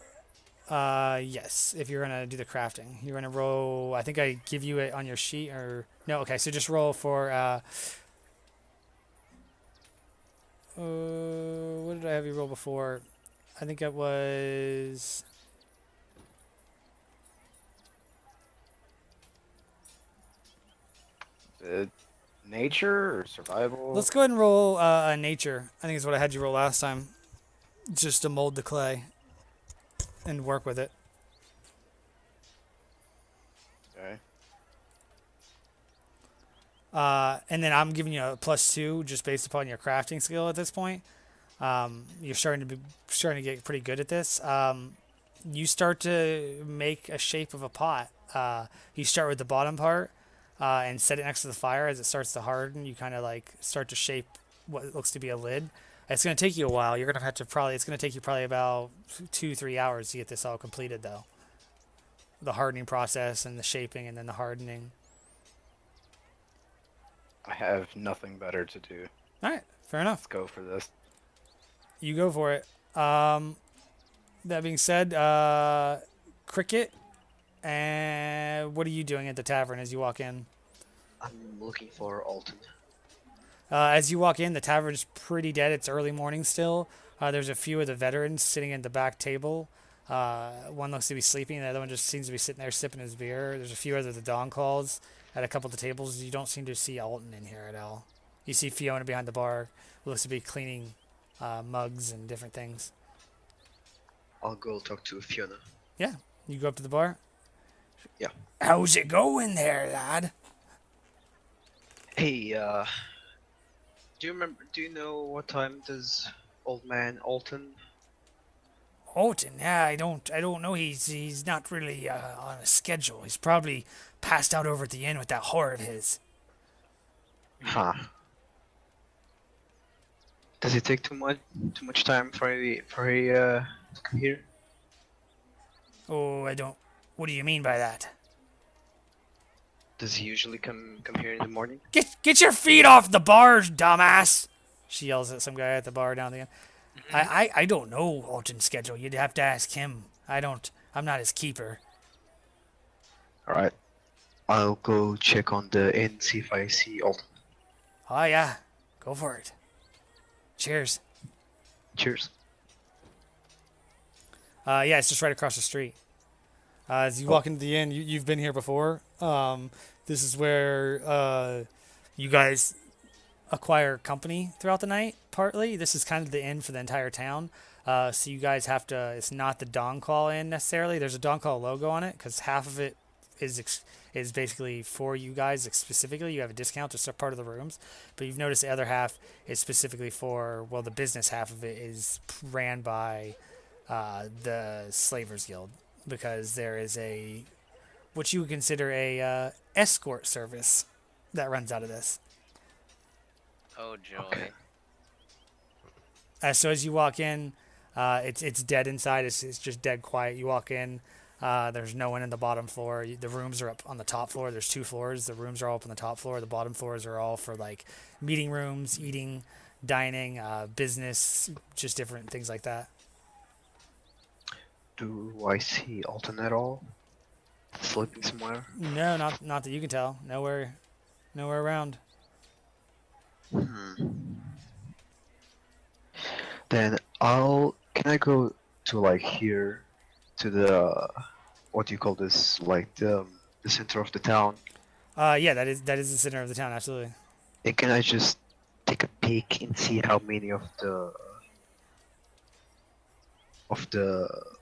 Yes, if you're gonna do the crafting, you're gonna roll. I think I give you it on your sheet, or no? Okay, so just roll for. What did I have you roll before? I think it was. Nature or survival? Let's go ahead and roll a nature. I think is what I had you roll last time, just to mold the clay and work with it. Okay. And then I'm giving you a +2 just based upon your crafting skill at this point. You're starting to get pretty good at this. You start to make a shape of a pot. You start with the bottom part and set it next to the fire. As it starts to harden, you kind of like start to shape what looks to be a lid. It's going to take you a while. You're going to have to it's going to take you probably about 2-3 hours to get this all completed, though. The hardening process and the shaping and then the hardening. I have nothing better to do. All right, fair enough. Let's go for this. You go for it. That being said, Cricket, and what are you doing at the tavern as you walk in? I'm looking for Alton. As you walk in, the tavern's pretty dead. It's early morning still. There's a few of the veterans sitting at the back table. One looks to be sleeping. The other one just seems to be sitting there sipping his beer. There's a few other the dawn calls at a couple of the tables. You don't seem to see Alton in here at all. You see Fiona behind the bar, who looks to be cleaning mugs and different things. I'll go talk to Fiona. You go up to the bar. Yeah. How's it going there, lad? Hey, do you remember? Do you know what time does old man Alton? Alton, yeah, I don't know. He's not really on a schedule. He's probably passed out over at the inn with that whore of his. Huh. Does it take too much time for he to come here? Oh, I don't. What do you mean by that? Does he usually come here in the morning? Get your feet off the bars, dumbass! She yells at some guy at the bar down the end. I don't know Alton's schedule. You'd have to ask him. I'm not his keeper. All right. I'll go check on the inn, see if I see Alton. Oh yeah, go for it. Cheers. Cheers. Yeah, it's just right across the street. As you walk into the inn, you've been here before. This is where you guys acquire company throughout the night, partly. This is kind of the inn for the entire town. So you guys have to, it's not the Dawn Call Inn necessarily. There's a Dawn Call logo on it because half of it is basically for you guys specifically. You have a discount to part of the rooms. But you've noticed the other half is specifically for, well, the business half of it is ran by the Slavers Guild, because there is what you would consider a escort service that runs out of this. Oh joy. Okay. So as you walk in, it's dead inside. It's just dead quiet. You walk in. There's no one in the bottom floor. The rooms are up on the top floor. There's 2 floors. The rooms are all up on the top floor. The bottom floors are all for like meeting rooms, eating, dining, business, just different things like that. Do I see Alton at all? Sleeping somewhere? No, not that you can tell. Nowhere around. Then can I go to like here, to the, what do you call this? Like the center of the town? Yeah, that is the center of the town. Absolutely. And can I just take a peek and see how many of the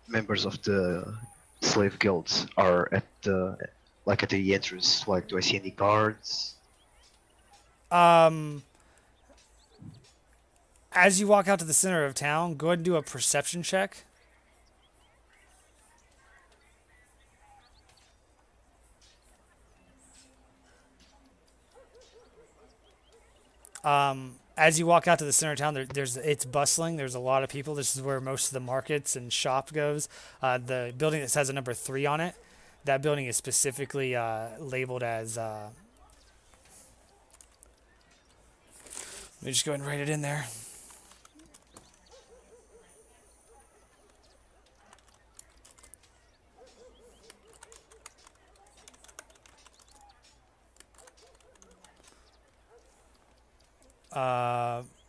members of the slave guilds are at the entrance? Like, do I see any guards? As you walk out to the center of town, go ahead and do a perception check. As you walk out to the center of town, it's bustling. There's a lot of people. This is where most of the markets and shop goes. The building that has a number 3 on it, that building is specifically labeled as. Let me just go ahead and write it in there.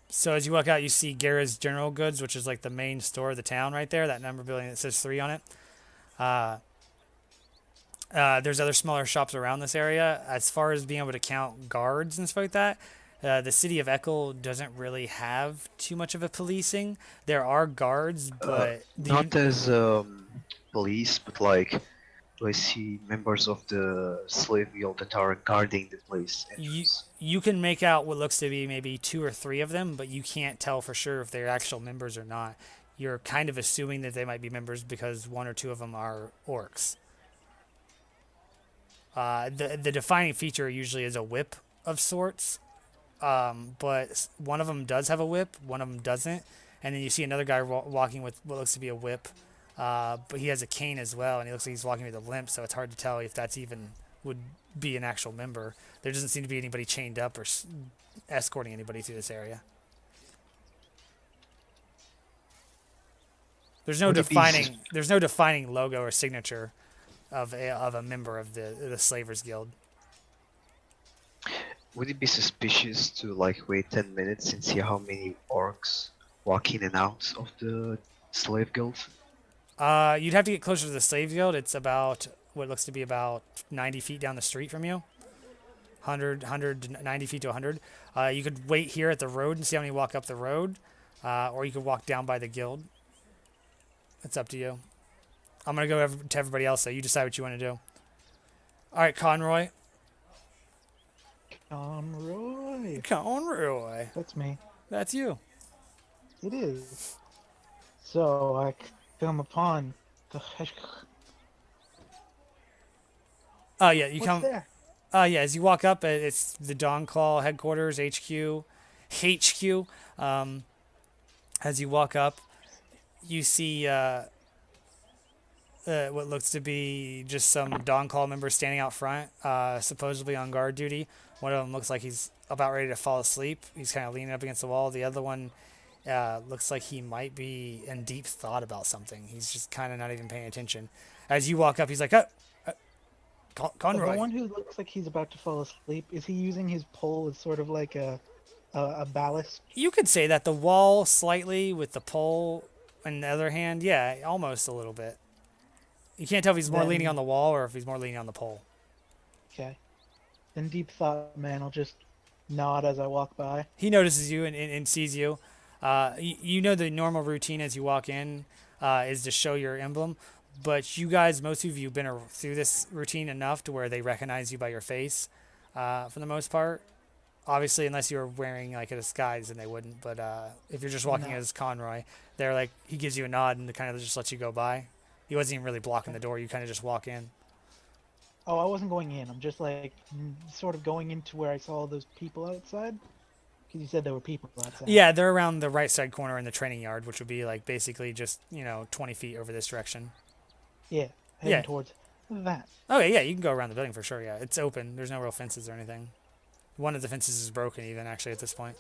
So as you walk out, you see Gara's General Goods, which is like the main store of the town right there. That number building that says 3 on it. There's other smaller shops around this area. As far as being able to count guards and stuff like that, the city of Eckel doesn't really have too much of a policing. There are guards, but Not as police, but like, do I see members of the slave guild that are guarding the place? you can make out what looks to be maybe 2 or 3 of them, but you can't tell for sure if they're actual members or not. You're kind of assuming that they might be members because 1 or 2 of them are orcs. The defining feature usually is a whip of sorts, but one of them does have a whip, one of them doesn't, and then you see another guy walking with what looks to be a whip, but he has a cane as well, and he looks like he's walking with a limp, so it's hard to tell if that's even would be an actual member. There doesn't seem to be anybody chained up or escorting anybody through this area. There's no defining logo or signature of a member of the Slavers Guild. Would it be suspicious to like wait 10 minutes and see how many orcs walk in and out of the slave guild? You'd have to get closer to the Slave Guild. It's about what looks to be about 90 feet down the street from you. 190 feet to 100. You could wait here at the road and see how many walk up the road. or you could walk down by the guild. It's up to you. I'm gonna go to everybody else, so you decide what you want to do. All right, Conroy. Conroy. Conroy. That's me. That's you. It is. So I come upon the. Oh yeah, you What's come. there? Yeah, as you walk up, it's the Dawnclaw headquarters, HQ. HQ. As you walk up, you see what looks to be just some Dawnclaw members standing out front, supposedly on guard duty. One of them looks like he's about ready to fall asleep. He's kind of leaning up against the wall. The other one looks like he might be in deep thought about something. He's just kind of not even paying attention. As you walk up, he's like, Conroy. The one who looks like he's about to fall asleep, is he using his pole as sort of like a ballast? You could say that the wall slightly with the pole in the other hand. Yeah, almost a little bit. You can't tell if he's more leaning Then- on the wall or if he's more leaning on the pole. Okay. Then deep thought, man. I'll just nod as I walk by. He notices you and sees you. You know the normal routine as you walk in is to show your emblem, but you guys, most of you, have been through this routine enough to where they recognize you by your face for the most part. Obviously, unless you were wearing like a disguise, then they wouldn't. But if you're just walking No. as Conroy, they're like, he gives you a nod and kind of just lets you go by. He wasn't even really blocking the door. You kind of just walk in. Oh, I wasn't going in. I'm just like sort of going into where I saw those people outside. Because you said there were people outside. Yeah, they're around the right side corner in the training yard, which would be like basically just 20 feet over this direction. Yeah. Heading Yeah. towards that. Okay, yeah, you can go around the building for sure. Yeah, it's open. There's no real fences or anything. One of the fences is broken, even actually at this point.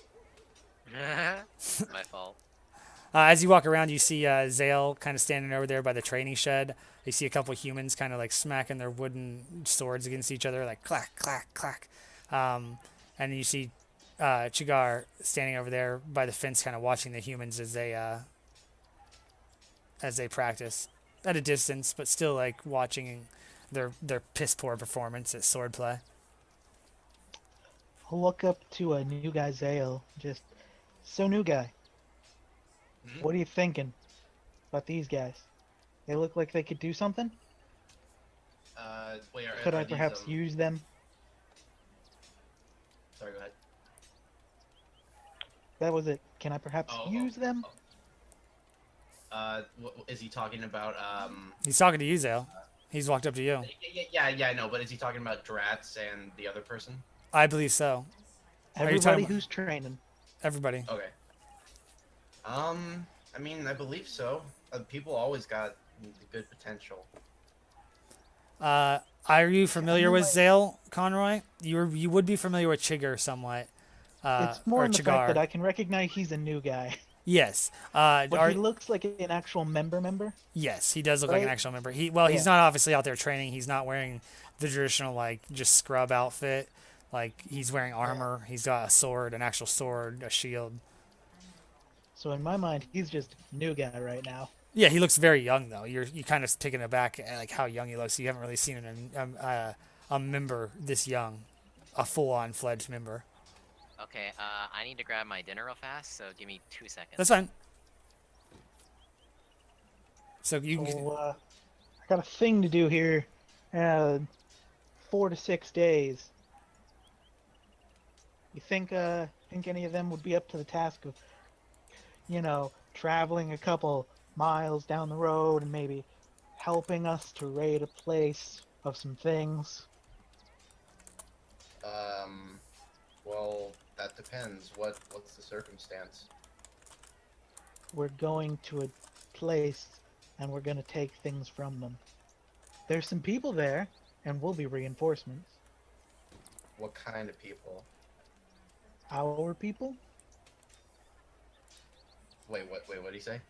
My fault. As you walk around, you see Zale kind of standing over there by the training shed. You see a couple humans kind of like smacking their wooden swords against each other, like clack, clack, clack. And then you see Chigar standing over there by the fence, kind of watching the humans as they practice at a distance, but still like watching their piss poor performance at swordplay. I'll look up to a new guy, Zale. Just, so new guy. Mhm. What are you thinking about these guys? They look like they could do something? Wait, Could are I these, perhaps use them? Sorry, go ahead. That was it. Can I perhaps use them? Is he talking about He's talking to you, Zale. He's walked up to you. Yeah, I know, but is he talking about Dratz and the other person? I believe so. Are you talking Everybody about- who's training. Everybody. Okay. I mean, I believe so. People always got good potential. Are you familiar with Anyway- Zale, Conroy? You would be familiar with Chigger somewhat. It's more or in the Chigar. fact that I can recognize he's a new guy. Yes. But he looks like an actual member. Yes, he does look like an Right? actual member. He's Yeah. not obviously out there training. He's not wearing the traditional like just scrub outfit. Like he's wearing armor. He's got a sword, an actual sword, a shield. So in my mind, he's just a new guy right now. Yeah, he looks very young though. You kind of taken aback at like how young he looks. You haven't really seen a member this young, a full-on fledged member. Okay, I need to grab my dinner real fast, so give me 2 seconds. That's fine. So you can. So, I got a thing to do here. 4 to 6 days. You think any of them would be up to the task of, traveling a couple miles down the road and maybe helping us to raid a place of some things? Well, that depends. What's the circumstance? We're going to a place and we're going to take things from them. There's some people there and we'll be reinforcements. What kind of people? Our people? Wait, what did he say?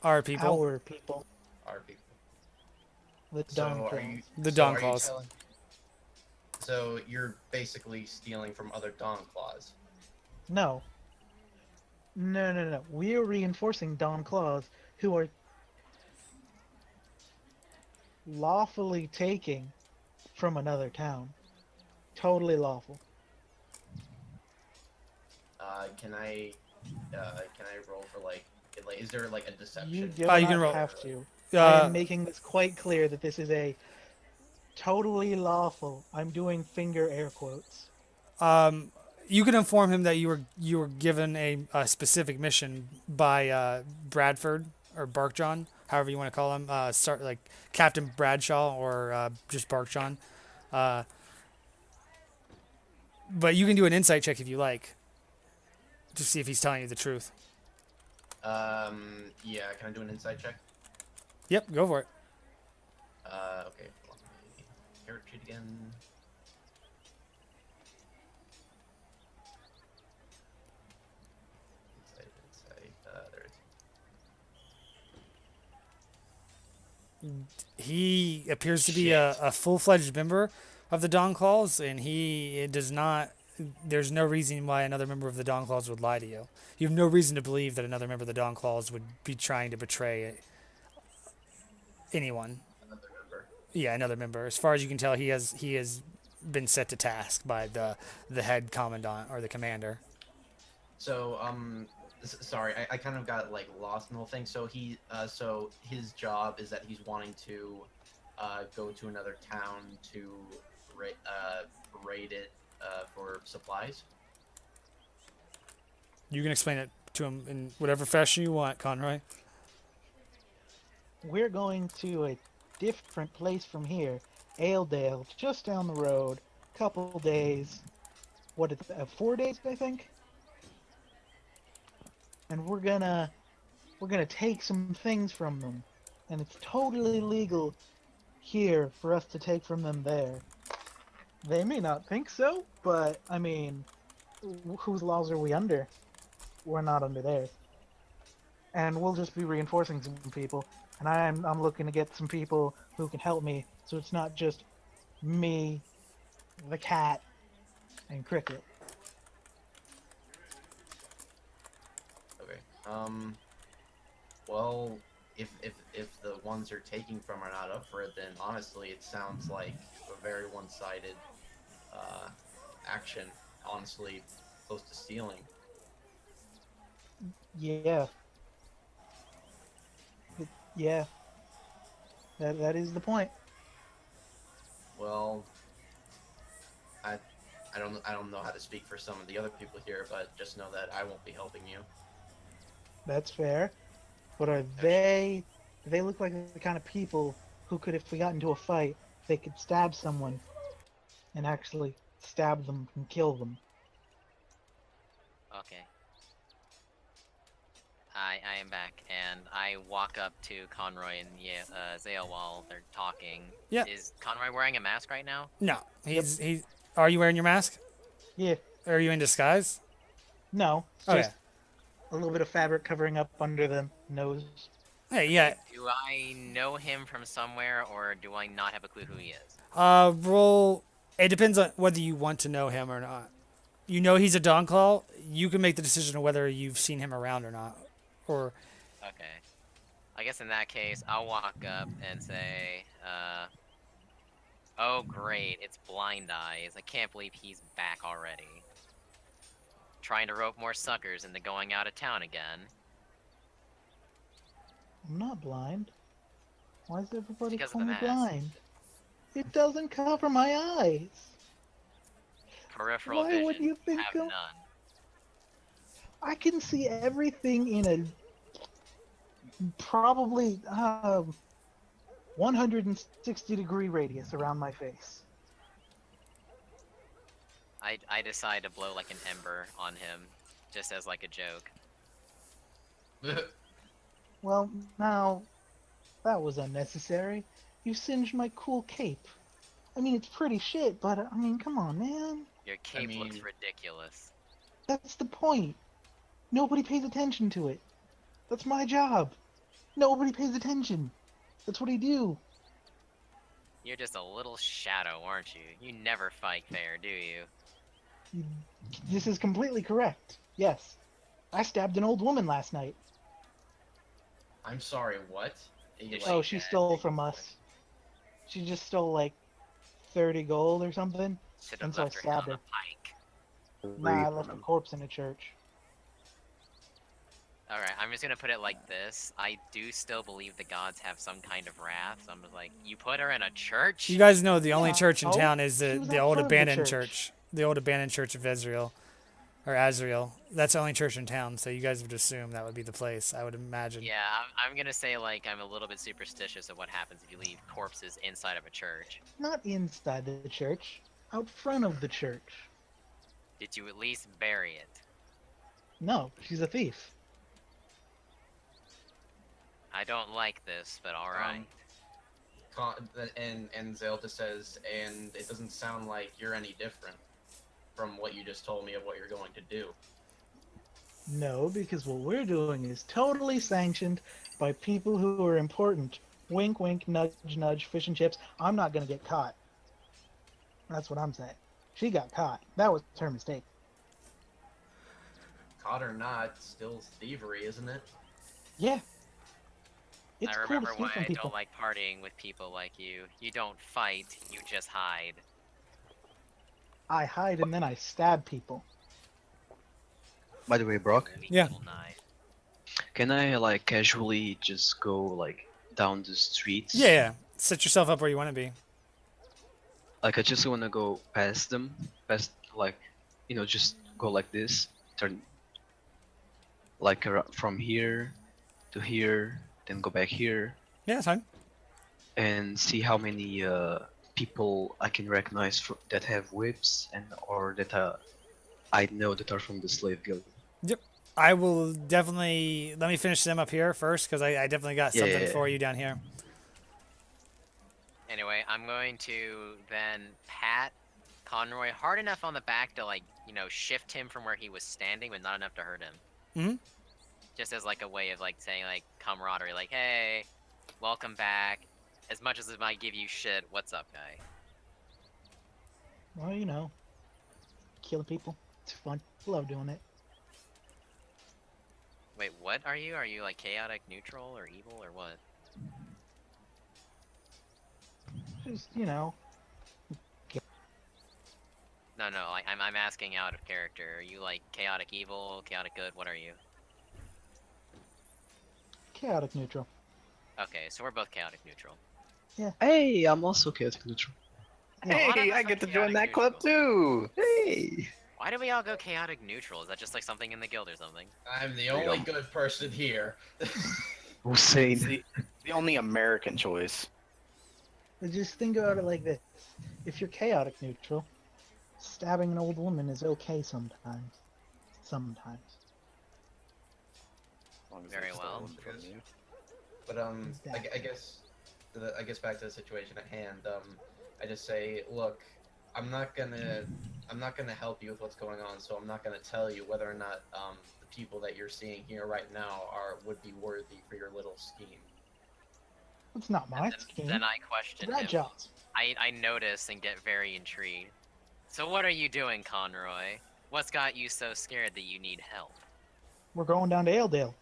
Our people. Our people. Our people. The So Dawn are Crows. you? The so Dawn are you Claws. telling- So you're basically stealing from other Dawn Claws. No. No. We are reinforcing Dawn Claws who are lawfully taking from another town. Totally lawful. Can I can I roll for like, is there like a deception? You do you not can roll. have to. I Uh, am making this quite clear that this is a totally lawful. I'm doing finger air quotes. you can inform him that you were given a specific mission by Bradford or Barkjohn, however you want to call him. Start like Captain Bradshaw or just Barkjohn. Uh, but you can do an insight check if you like, to see if he's telling you the truth. Yeah, can I do an insight check? Yep, go for it. Okay. Let me character sheet again. Insight. There it is. He appears to be a full-fledged member of the Dawn Claws, and he does not. There's no reason why another member of the Dawn Claws would lie to you. You have no reason to believe that another member of the Dawn Claws would be trying to betray anyone. Another member. Yeah, another member. As far as you can tell, he has been set to task by the head commandant or the commander. So, sorry, I kind of got like lost in the whole thing. So so his job is that he's wanting to, go to another town to raid it, for supplies. You can explain it to him in whatever fashion you want, Conroy. We're going to a different place from here, Ailedale, just down the road. Couple days. What? 4 days, I think. And we're gonna take some things from them, and it's totally legal here for us to take from them there. They may not think so, but I mean, whose laws are we under? We're not under theirs. And we'll just be reinforcing some people. And I'm looking to get some people who can help me, so it's not just me, the cat, and Cricket. Okay. Well, if the ones you're taking from are not up for it, then honestly, it sounds like a very one-sided action. Honestly, close to stealing. Yeah. Yeah. That is the point. Well, I don't know how to speak for some of the other people here, but just know that I won't be helping you. That's fair. But are they? They look like the kind of people who could, if we got into a fight, they could stab someone, and actually stab them and kill them. Okay. I am back, and I walk up to Conroy and Zale while they're talking. Yeah. Is Conroy wearing a mask right now? No, he's. Are you wearing your mask? Yeah. Are you in disguise? No. It's Okay. just a little bit of fabric covering up under the nose. Hey, yeah. Do I know him from somewhere, or do I not have a clue who he is? Roll. It depends on whether you want to know him or not. You know he's a Dawnclaw. You can make the decision of whether you've seen him around or not. Or Okay. I guess in that case, I'll walk up and say, oh great, it's Blind Eyes. I can't believe he's back already. Trying to rope more suckers into going out of town again. I'm not blind. Why is everybody Because of calling the me mask. blind? It doesn't cover my eyes. Peripheral Why vision, would you think have of- none. I can see everything in a probably 160-degree radius around my face. I decide to blow like an ember on him, just as like a joke. Well, now, that was unnecessary. You singed my cool cape. I mean, it's pretty shit, but I mean, come on, man. Your cape looks mean- ridiculous. That's the point. Nobody pays attention to it. That's my job. Nobody pays attention. That's what I do. You're just a little shadow, aren't you? You never fight fair, do you? This is completely correct. Yes. I stabbed an old woman last night. I'm sorry, what? You, Is Oh, she she dead? stole from us. She just stole like 30 gold or something. Should And have so I left her head stabbed on a her. pike. Nah, I left a corpse in a church. Alright, I'm just gonna put it like this. I do still believe the gods have some kind of wrath. So I'm just like, you put her in a church? You guys know the only Yeah, church in oh, town is she was the out old front of the abandoned church. church. The old abandoned church of Israel. Or Azrael. That's the only church in town, so you guys would assume that would be the place, I would imagine. Yeah, I'm gonna say like I'm a little bit superstitious of what happens if you leave corpses inside of a church. Not inside the church, out front of the church. Did you at least bury it? No, she's a thief. I don't like this, but alright. And Zelda says, and it doesn't sound like you're any different from what you just told me of what you're going to do. No, because what we're doing is totally sanctioned by people who are important. Wink, wink, nudge, nudge, fish and chips. I'm not gonna get caught. That's what I'm saying. She got caught. That was her mistake. Caught or not, still thievery, isn't it? Yeah. It's I cool remember to steal why from I people. don't like partying with people like you. You don't fight, you just hide. I hide and then I stab people. By the way, Brock, Weak Yeah. little knife. can I like casually just go like down the streets? Yeah. Set yourself up where you want to be. Like I just wanna go past them, past like, just go like this, turn like from here to here, then go back here, Yeah, it's fine. and see how many people I can recognize that have whips and or that I know that are from the slave guild. I will definitely let me finish them up here first because I definitely got Yeah, something yeah, yeah. for you down here. Anyway, I'm going to then pat Conroy hard enough on the back to like, shift him from where he was standing, but not enough to hurt him. Mhm. Just as like a way of like saying like camaraderie, like, hey, welcome back. As much as it might give you shit, what's up, guy? Well, killing people. It's fun. Love doing it. Wait, what are you? Are you like chaotic neutral or evil or what? Just, No, like I'm asking out of character. Are you like chaotic evil, chaotic good? What are you? chaotic neutral. Okay, so we're both chaotic neutral. Hey, I'm also chaotic neutral. A lot of Hey, us I are get to join chaotic that club neutral. too. Hey, Why do we all go chaotic neutral? Is that just like something in the guild or something? I'm the only good person here. Hussein. It's the only American choice. But just think about it like this. If you're chaotic neutral, stabbing an old woman is okay sometimes. Sometimes. As long as Very it's well. stolen from you. But I guess back to the situation at hand. I just say, look, I'm not gonna help you with what's going on, so I'm not gonna tell you whether or not the people that you're seeing here right now would be worthy for your little scheme. It's not my And scheme. then I question him. Rajah's. I notice and get very intrigued. So what are you doing, Conroy? What's got you so scared that you need help? We're going down to Ailedale.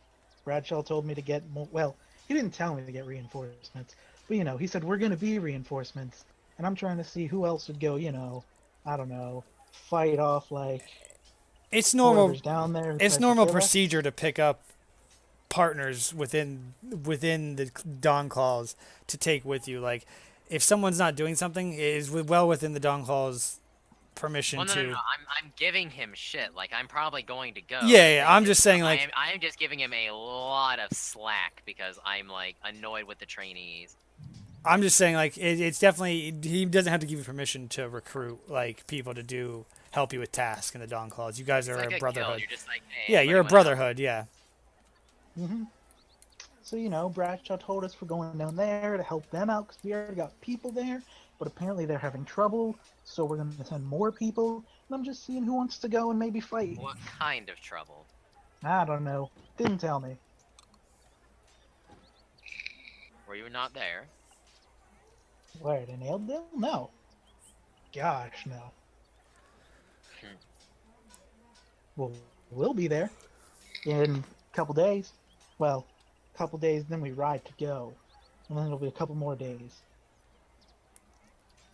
Bradshaw told me to get more. Well, he didn't tell me to get reinforcements, but he said we're going to be reinforcements, and I'm trying to see who else would go. I don't know, fight off like It's normal. whoever's down there. who It's tries to normal kill us. procedure to pick up partners within the Dawn Claws to take with you. Like, if someone's not doing something, it is well within the Dawn Claws' permission Well, no, to. no, no. I'm giving him shit. Like I'm probably going to go. Yeah, I'm just saying, like, I'm just giving him a lot of slack because I'm like annoyed with the trainees. I'm just saying, like, it's definitely he doesn't have to give you permission to recruit like people to help you with tasks in the Dawn Claws. You guys It's are like a guild. brotherhood. You're just like, hey, Yeah, buddy, you're a what up? brotherhood. Yeah. Mm-hmm. So, Bradshaw told us we're going down there to help them out because we already got people there, but apparently they're having trouble, so we're going to send more people, and I'm just seeing who wants to go and maybe fight. What kind of trouble? I don't know. Didn't tell me. Were you not there? Where, in Ailedale? No. Gosh, no. Hmm. Well, we'll be there in a couple days. Well, a couple days, then we ride to go. And then it'll be a couple more days.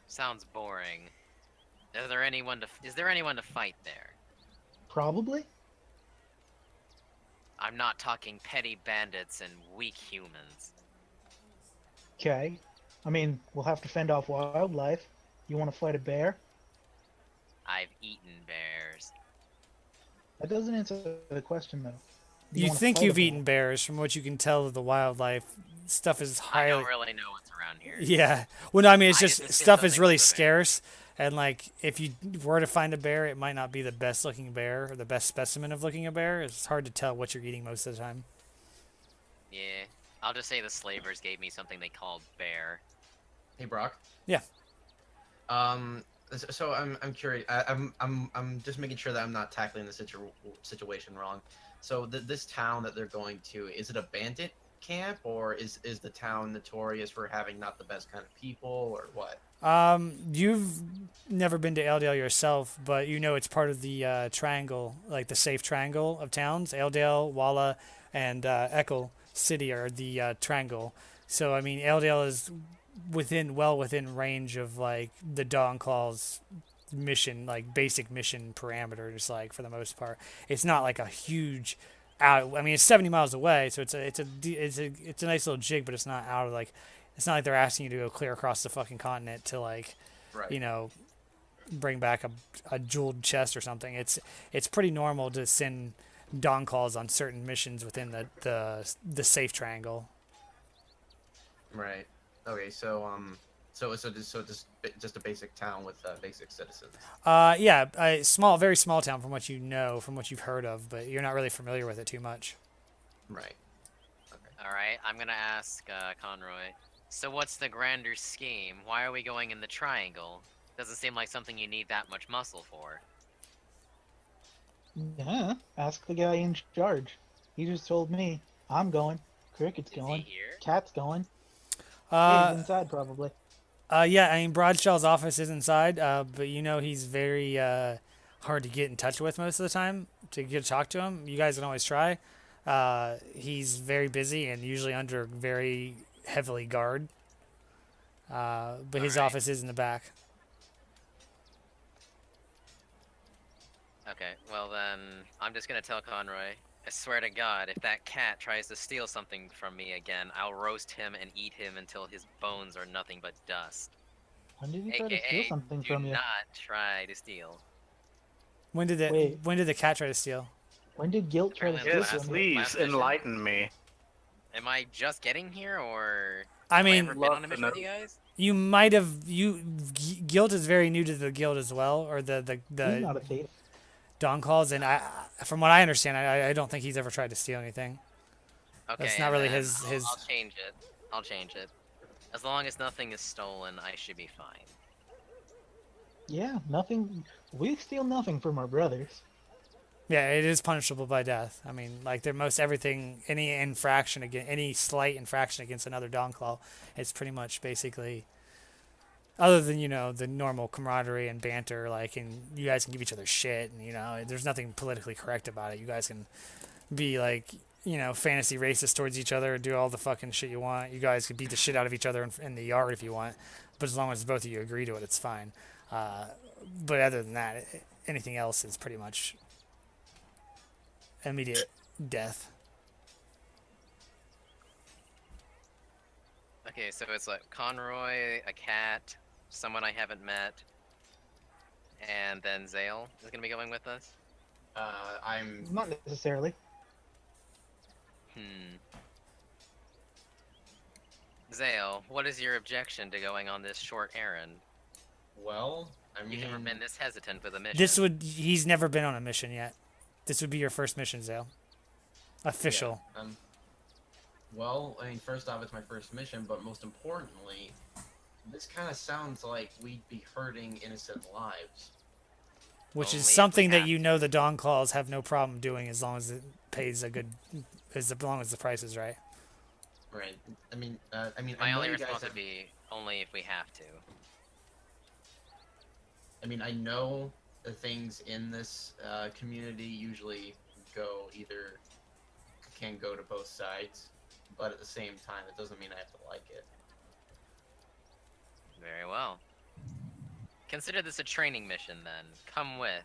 Sounds boring. Is there anyone to fight there? Probably. I'm not talking petty bandits and weak humans. Okay. I mean, we'll have to fend off wildlife. You want to fight a bear? I've eaten bears. That doesn't answer the question, though. Do You wanna think fight a you've bear? eaten bears, from what you can tell of the wildlife. Stuff is I highly. don't really know what's around here. Yeah. Well, no, I mean, it's I just just assumed stuff is something really was a bear. scarce, and like if you were to find a bear, it might not be the best looking bear or the best specimen of looking a bear. It's hard to tell what you're eating most of the time. Yeah. I'll just say the slavers gave me something they called bear. Hey, Brock. Yeah. So I'm curious. I'm just making sure that I'm not tackling the situation wrong. So this town that they're going to, is it a bandit camp, or is the town notorious for having not the best kind of people, or what? You've never been to Airedale yourself, but you know it's part of the triangle, like the safe triangle of towns. Airedale, Walla, and Echo City are the triangle. So I mean, Airedale is well within range of like the Dawn Claw's mission, like basic mission parameters. Like for the most part, it's not like a huge out. I mean, it's 70 miles away, so it's a nice little jig, but it's not out of like. It's not like they're asking you to go clear across the fucking continent to like, Right. you know, bring back a jeweled chest or something. It's pretty normal to send dawn calls on certain missions within the safe triangle. Right. Okay. So just a basic town with basic citizens. Yeah, a very small town from what you know, from what you've heard of, but you're not really familiar with it too much. Right. Okay. Alright, I'm gonna ask Conroy. So what's the grander scheme? Why are we going in the triangle? Doesn't seem like something you need that much muscle for. Yeah, ask the guy in charge. He just told me. I'm going. Cricket's Is going. he here? Cat's going. He's Uh, inside probably. yeah, I mean Broadshell's office is inside, but you know he's very hard to get in touch with most of the time. To get to talk to him, you guys can always try. He's very busy and usually under very heavily guard. But his Alright. office is in the back. Okay, well then, I'm just gonna tell Conroy. I swear to God, if that cat tries to steal something from me again, I'll roast him and eat him until his bones are nothing but dust. When did he try to steal AKA, something do from you? not try to steal. When did Wait. the cat try to steal? When did guilt try to Apparently steal last Yes, from week. you? please Last mission. enlighten me. Am I just getting here, or I have I mean, ever been love on a to mission know. with you guys? you might have guilt is very new to the guild as well, or He's the not a thief. dawn calls, and from what I understand, I don't think he's ever tried to steal anything. Okay, That's not and really then his. I'll change it. I'll change it. As long as nothing is stolen, I should be fine. Yeah, nothing. We steal nothing from our brothers. Yeah, it is punishable by death. I mean, like they're most everything, any infraction against any slight infraction against another Dawnclaw, it's pretty much basically, other than you know the normal camaraderie and banter, like and you guys can give each other shit, and you know there's nothing politically correct about it. You guys can be like you know fantasy racist towards each other and do all the fucking shit you want. You guys can beat the shit out of each other in the yard if you want, but as long as both of you agree to it, it's fine. But other than that, anything else is pretty much immediate death. Okay, so it's like Conroy, a cat, someone I haven't met, and then Zale is gonna be going with us. I'm Not necessarily. Zale, what is your objection to going on this short errand? well. I mean, You've never been this hesitant with a mission. He's never been on a mission yet. This would be your first mission, Zale. Official. Yeah, well, I mean, first off, it's my first mission, but most importantly, this kind of sounds like we'd be hurting innocent lives. Which Only is if we something that have you know the Dawn Claws have no problem doing as long as it pays as long as the price is right. Right. I mean, I My know only you guys response have- would be only if we have to. I mean, I know the things in this community usually can go to both sides, but at the same time, it doesn't mean I have to like it. Very well. Consider this a training mission then. Come with.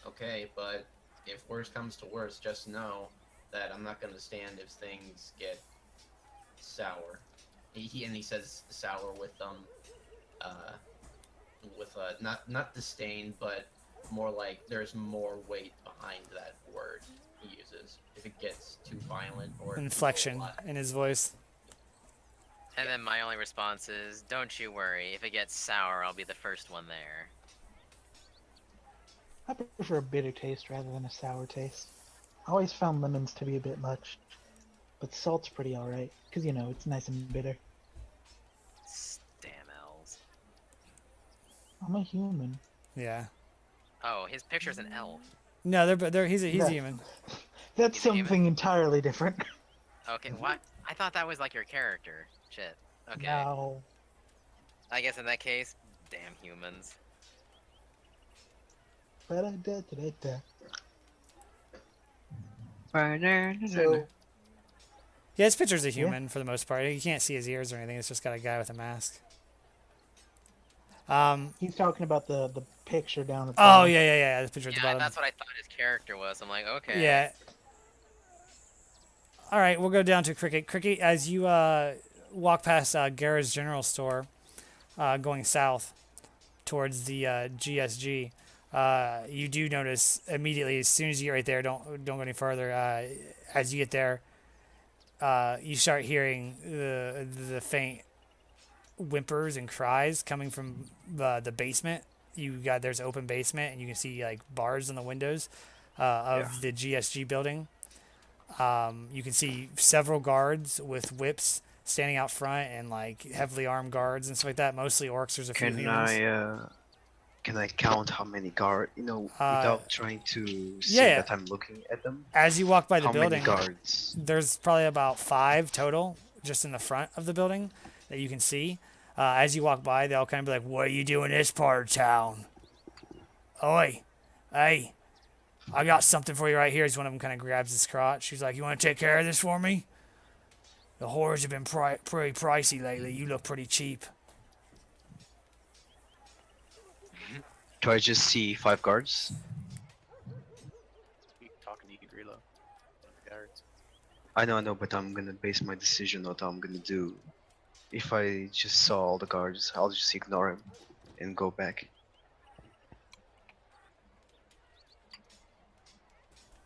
Okay, but if worse comes to worse, just know that I'm not gonna stand if things get sour. And he says sour with not disdain, but more like there's more weight behind that word he uses. If it gets too violent or Inflection in his voice. And then my only response is, don't you worry. If it gets sour, I'll be the first one there. I prefer a bitter taste rather than a sour taste. I always found lemons to be a bit much, but salt's pretty alright, because, you know, it's nice and bitter. Damn elves. I'm a human. Yeah. Oh, his picture's an elf. No, he's Yeah. human. That's He's a human? something entirely different. Okay, what? I thought that was like your character. Shit. Okay. No. I guess in that case, damn humans. Ba-da-da-da-da-da. So, So, Yeah, his picture's a human for the most part. You can't see his ears or anything. It's just got a guy with a mask. he's talking about the picture down at the Oh bottom. yeah. The picture at the Yeah, bottom. that's what I thought his character was. I'm like, okay. Yeah. All right, we'll go down to Cricket. Cricket, as you walk past Gara's General Store, going south towards the GSG, you do notice immediately as soon as you get right there. Don't go any further. As you get there, you start hearing the faint whimpers and cries coming from the basement. There's open basement, and you can see like bars on the windows of the GSG building. You can see several guards with whips standing out front and like heavily armed guards and stuff like that. Mostly orcs. There's a few humans. can I count how many guard? Without trying to see yeah. that I'm looking at them. As you walk by the How building, many guards? there's probably about 5 total just in the front of the building that you can see. As you walk by, they'll kind of be like, "What are you doing in this part of town? Oi, hey, I got something for you right here." As one of them kind of grabs his crotch. She's like, "You want to take care of this for me? The whores have been pretty pricey lately. You look pretty cheap." Do I just see 5 guards? You talking, you can reload. Guards. I know, but I'm gonna base my decision on what I'm gonna do. If I just saw all the guards, I'll just ignore him and go back.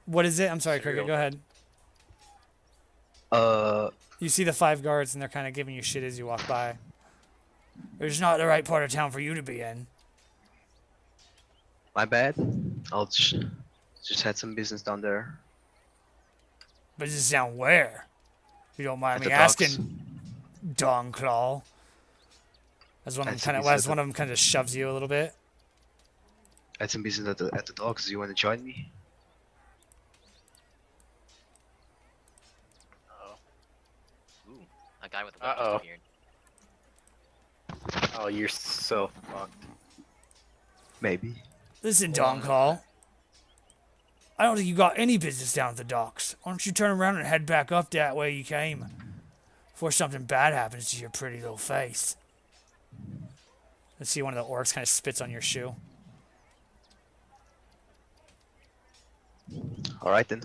What is it? I'm sorry, Cricket. Go ahead. You see the 5 guards, and they're kind of giving you shit as you walk by. It's not the right part of town for you to be in. My bad. I'll just had some business down there. Business down where? If you don't mind At me the docks. asking, Don Claw. As one of them kind of shoves you a little bit. I had some business at the docks. You wanna join me? Oh. Ooh. A guy with a whip Uh-oh. just appeared. Oh, you're so fucked. Maybe. Listen, Don Claw. I don't think you got any business down at the docks. Why don't you turn around and head back up that way you came? Before something bad happens to your pretty little face. Let's see, one of the orcs kind of spits on your shoe. Alright then.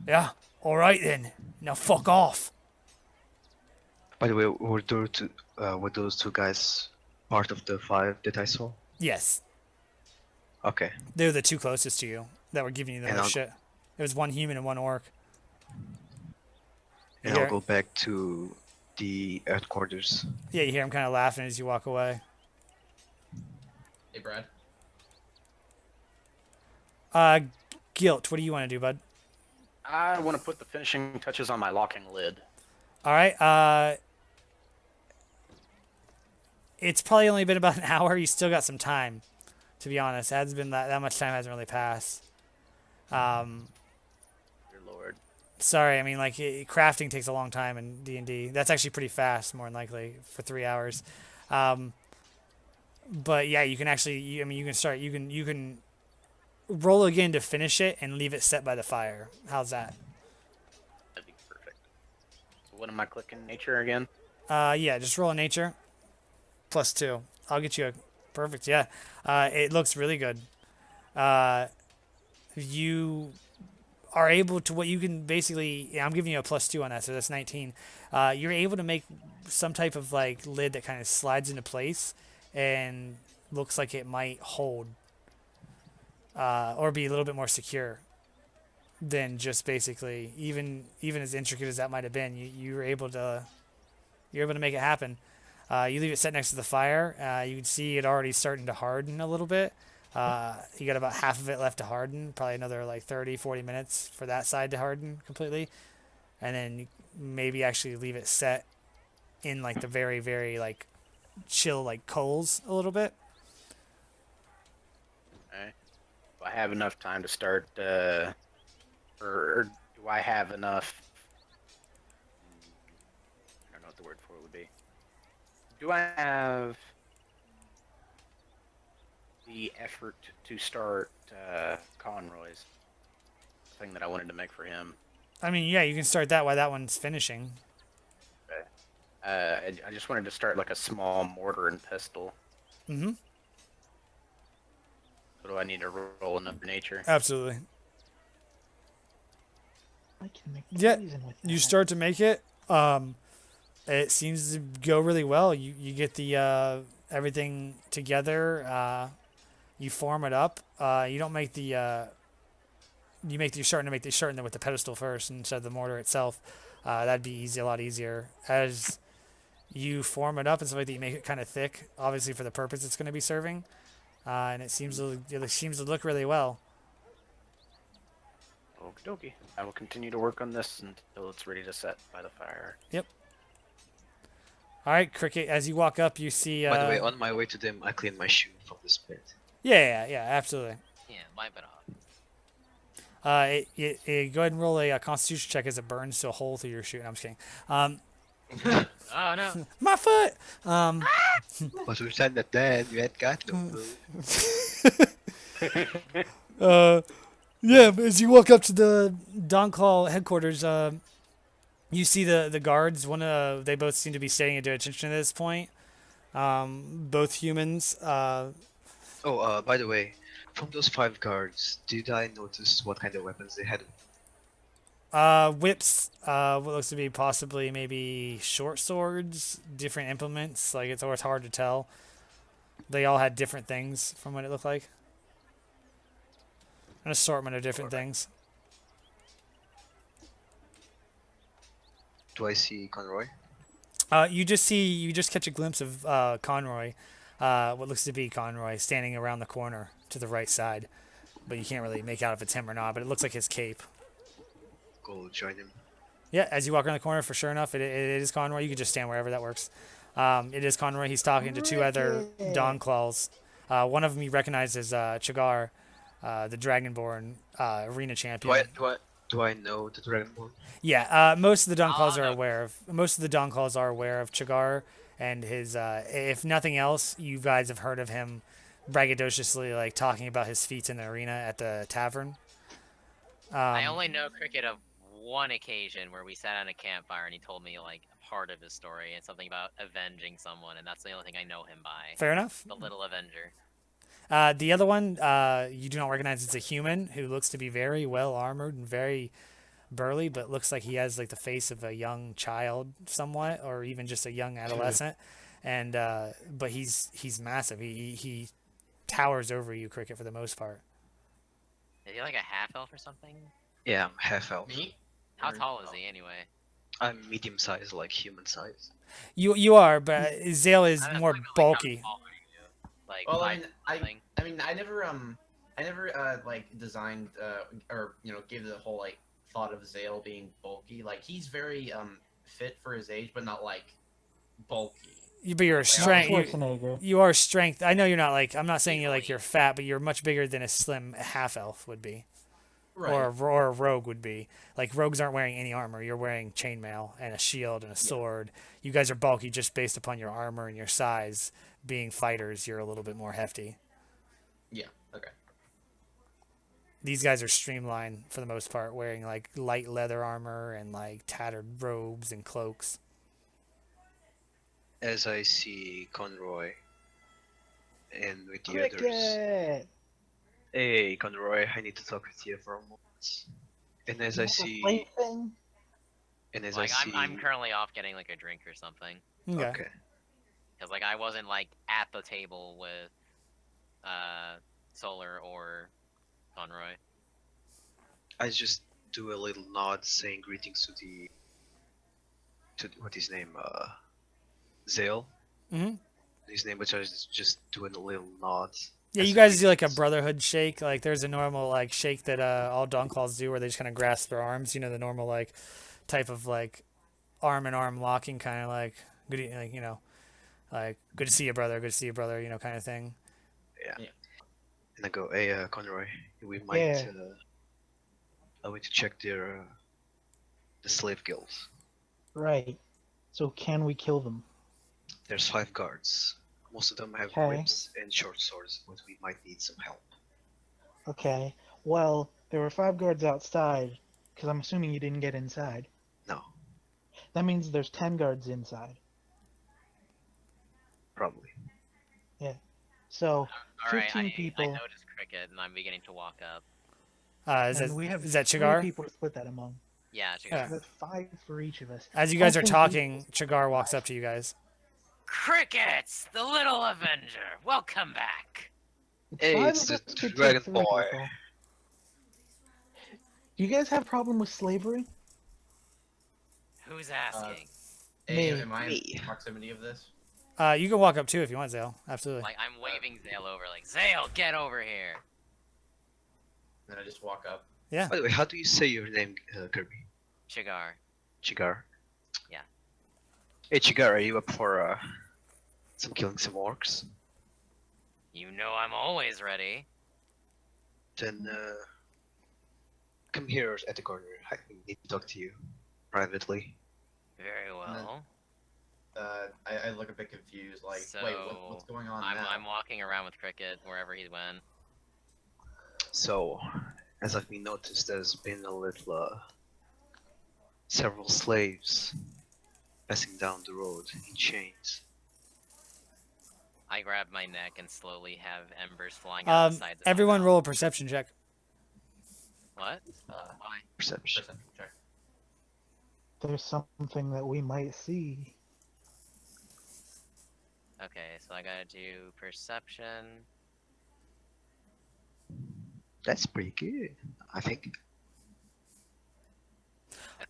Yeah, alright then. Now fuck off. By the way, were those 2 guys part of the 5 that I saw? Yes, Okay. they were the 2 closest to you that were giving you the And most I'll- shit. It was 1 human and 1 orc. And Yeah. I'll go back to the headquarters. Yeah, you hear him kind of laughing as you walk away. Hey, Brad. Guilt, what do you want to do, bud? I want to put the finishing touches on my locking lid. All right. It's probably only been about an hour. You still got some time, to be honest. It hasn't been that much time hasn't really passed. Dear Lord. Sorry, I mean, like, crafting takes a long time in D&D. That's actually pretty fast, more than likely, for 3 hours. But yeah, you can actually, you can roll again to finish it and leave it set by the fire. How's that? That'd be perfect. So what am I clicking? Nature again? Yeah, just roll a nature. +2. I'll get you a perfect, yeah. It looks really good. you are able to what you can basically. Yeah, I'm giving you a +2 on that, so that's 19. You're able to make some type of like lid that kind of slides into place and looks like it might hold or be a little bit more secure than just basically even as intricate as that might have been. You were able to make it happen. You leave it set next to the fire. You can see it already starting to harden a little bit. You got about half of it left to harden, probably another like 30, 40 minutes for that side to harden completely. And then maybe actually leave it set in like the very, very like chill like coals a little bit. Okay. Do I have enough time to start, or do I have enough? I don't know what the word for it would be. Do I have the effort to start Conroy's thing that I wanted to make for him? I mean, yeah, you can start that while that one's finishing. I just wanted to start like a small mortar and pestle. Mm-hmm. So do I need to roll another nature? Absolutely. I can make Yeah, poison with You that. start to make it. It seems to go really well. You get the everything together. You form it up. You don't make the you're starting to make the starting with the pedestal first instead of the mortar itself. That'd be easy, a lot easier. As you form it up and stuff like that, you make it kind of thick, obviously for the purpose it's going to be serving. And it seems to look really well. Okie dokie. I will continue to work on this until it's ready to set by the fire. All right, Cricket. As you walk up, you see. By the way, on my way to them, I cleaned my shoe from this pit. Yeah, absolutely. Yeah, wipe it off. Go ahead and roll a Constitution check as it burns to a hole through your shoe. No, I'm just kidding. Oh no. My foot. But we said that then you had got no Uh, yeah. But as you walk up to the Donclaw headquarters, you see the guards. They both seem to be staying at attention at this point. Both humans. Oh, by the way, from those 5 guards, did I notice what kind of weapons they had? Whips, what looks to be possibly maybe short swords, different implements. Like it's always hard to tell. They all had different things from what it looked like. An assortment of different things. Do I see Conroy? You just catch a glimpse of Conroy, what looks to be Conroy, standing around the corner to the right side, but you can't really make out if it's him or not. But it looks like his cape. Go join him. Yeah, as you walk around the corner, for sure enough, it is Conroy. You can just stand wherever that works. It is Conroy. He's talking to 2 other Donclaws. One of them you recognize as Chagar, the Dragonborn arena champion. Do I know the Dragonborn? Yeah, most of the Donclaws Oh, are no. aware of. Most of the Donclaws are aware of Chagar and his. If nothing else, you guys have heard of him braggadociously, like talking about his feats in the arena at the tavern. I only know Cricket of one occasion where we sat on a campfire and he told me like part of his story and something about avenging someone, and that's the only thing I know him by. Fair enough. The Little Avenger. The other one, you do not recognize. It's a human who looks to be very well armored and very burly, but looks like he has like the face of a young child, somewhat, or even just a young adolescent. And but he's massive. He towers over you, Cricket, for the most part. Is he like a half elf or something? Yeah, I'm half elf. Me? How tall is he anyway? I'm medium size, like human size. You are, but Zale is I don't more know, like, how bulky. tall are you? Like, Well, I 5 mean, something? I never like designed or gave the whole like thought of Zale being bulky. Like he's very fit for his age, but not like bulky. But you're a strength. Schwarzenegger. You are strength. I know you're not like. I'm not saying you're fat, but you're much bigger than a slim half elf would be, Right. or a rogue would be. Like rogues aren't wearing any armor. You're wearing chainmail and a shield and a sword. You guys are bulky just based upon your armor and your size. Being fighters, you're a little bit more hefty. Yeah. Okay. These guys are streamlined for the most part, wearing like light leather armor and like tattered robes and cloaks. As I see Conroy and with the others, Cricket! Hey, Conroy, I need to talk with you for a moment. And as I You have a see, slave thing? and as Like I see, I'm currently off getting like a drink or something. Okay. okay, Because like I wasn't like at the table with Solar or Conroy. I just do a little nod saying greetings to what his name, Zale. Mhm. His name, but I was just doing a little nod. Yeah, as you a guys do like a greetings. brotherhood shake. Like there's a normal like shake that all Dawnclaws do, where they just kind of grasp their arms. You know, the normal like type of like arm in arm locking, kind of like good, like like good to see you, brother. Good to see you, brother. Kind of thing. And I go, hey, Conroy, we might Yeah. allow me to check their the slave guilds. Right. So can we kill them? There's 5 guards. Most of them have Okay. whips and short swords, but we might need some help. Okay. Well, there were 5 guards outside, because I'm assuming you didn't get inside. No, That means there's 10 guards inside. probably. So, Alright, 15 I people. noticed Cricket and I'm beginning to walk up. And we have is that 3 Chigar? people to split that among. Yeah, Chigar. Yeah. There's 5 for each of us. As you guys are Hopefully talking, Chigar walks up to you guys. Crickets, the little Avenger, welcome back. Hey, 5 it's of the us could take Dragon 3 Boy. people. Do you guys have a problem with slavery? Who's asking? Me. Am I Me. in proximity of this? You can walk up too if you want, Zale. Absolutely. Like I'm waving Zale over, like Zale, get over here. Then I just walk up. Yeah. By the way, how do you say your name, Kirby? Chigar. Chigar? Yeah. Hey, Chigar, are you up for killing some orcs? You know I'm always ready. Then, come here at the corner. I need to talk to you privately. Very well. I look a bit confused, like, wait, So, what's going on I'm now? I'm walking around with Cricket wherever he went. So, as I've been noticed, there's been a little, several slaves passing down the road in chains. I grab my neck and slowly have embers flying out the sides of my Everyone mouth. roll a perception check. What? Why? Perception. Perception check. There's something that we might see. Okay, so I gotta do perception. That's pretty good, I think.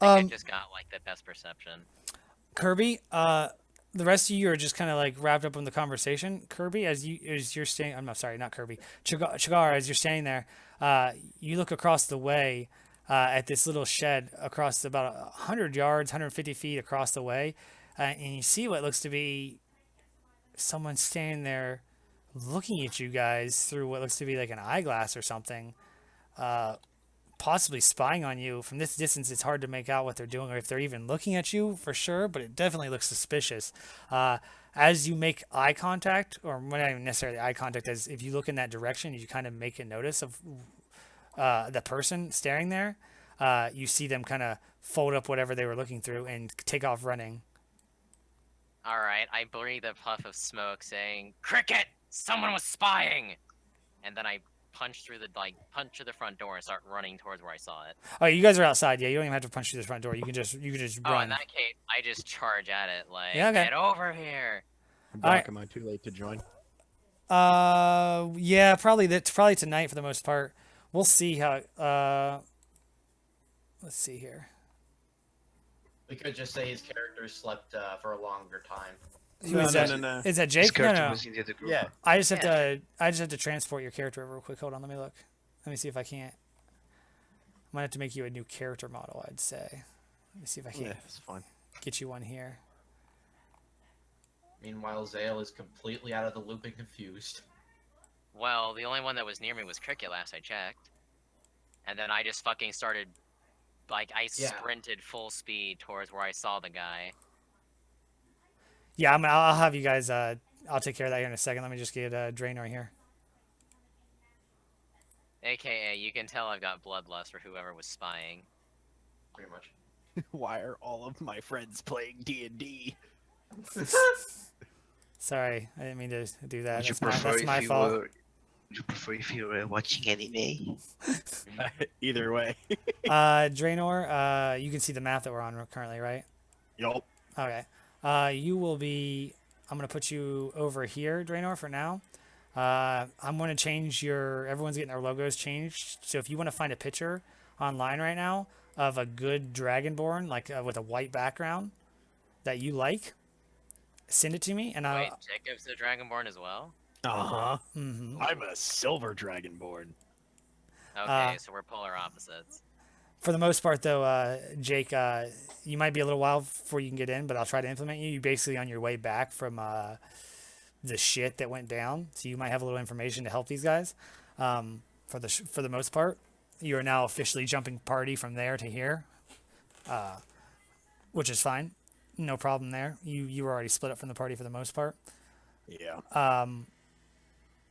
I think I just got like the best perception. Kirby, the rest of you are just kind of like wrapped up in the conversation. Kirby, as you're standing, I'm not sorry, not Kirby. Chigar, as you're standing there, you look across the way at this little shed across about 100 yards, 150 feet across the way, and you see what looks to be someone standing there looking at you guys through what looks to be like an eyeglass or something, possibly spying on you. From this distance, it's hard to make out what they're doing or if they're even looking at you for sure, but it definitely looks suspicious. As you make eye contact, or not even necessarily eye contact, as if you look in that direction, you kind of make a notice of the person staring there. You see them kind of fold up whatever they were looking through and take off running. Alright, I breathe a puff of smoke saying, Cricket! Someone was spying! And then I punch through the front door and start running towards where I saw it. Oh, you guys are outside. Yeah, you don't even have to punch through the front door. You can just Oh, run. in that case, I just charge at it, like, Yeah, okay. get over here! Doc, Alright. am I too late to join? Yeah, probably probably tonight for the most part. We'll see how. Let's see here. We could just say his character slept for a longer time. Who is that? no. Is that His Jake? No, character no. was in the other group. Yeah. I just have to transport your character over real quick. Hold on, let me look. Let me see if I can't. I might have to make you a new character model, I'd say. Let me see if I Yeah, can it's fine. get you one here. Meanwhile, Zale is completely out of the loop and confused. Well, the only one that was near me was Cricket last I checked. And then I just fucking started, like, I Yeah. sprinted full speed towards where I saw the guy. Yeah, I'll have you guys. I'll take care of that here in a second. Let me just get Draenor here. AKA, you can tell I've got bloodlust for whoever was spying. Pretty much. Why are all of my friends playing D&D? Sorry, I didn't mean to do that. Would you That's prefer my if you fault. were Would you prefer if you were watching anime? Either way. Draenor, you can see the map that we're on currently, right? Yup. Okay. You will be. I'm gonna put you over here, Draenor, for now. I'm gonna change your. Everyone's getting their logos changed. So if you want to find a picture online right now of a good Dragonborn, like with a white background, that you like, send it to me, and Wait, I'll. Jacob's the Dragonborn as well? Uh-huh. Mhm. I'm a silver dragonborn. Okay, so we're polar opposites. For the most part, though, Jake, you might be a little while before you can get in, but I'll try to implement you. You're basically on your way back from the shit that went down, so you might have a little information to help these guys. For the most part, you are now officially jumping party from there to here, which is fine, no problem there. You were already split up from the party for the most part. Yeah.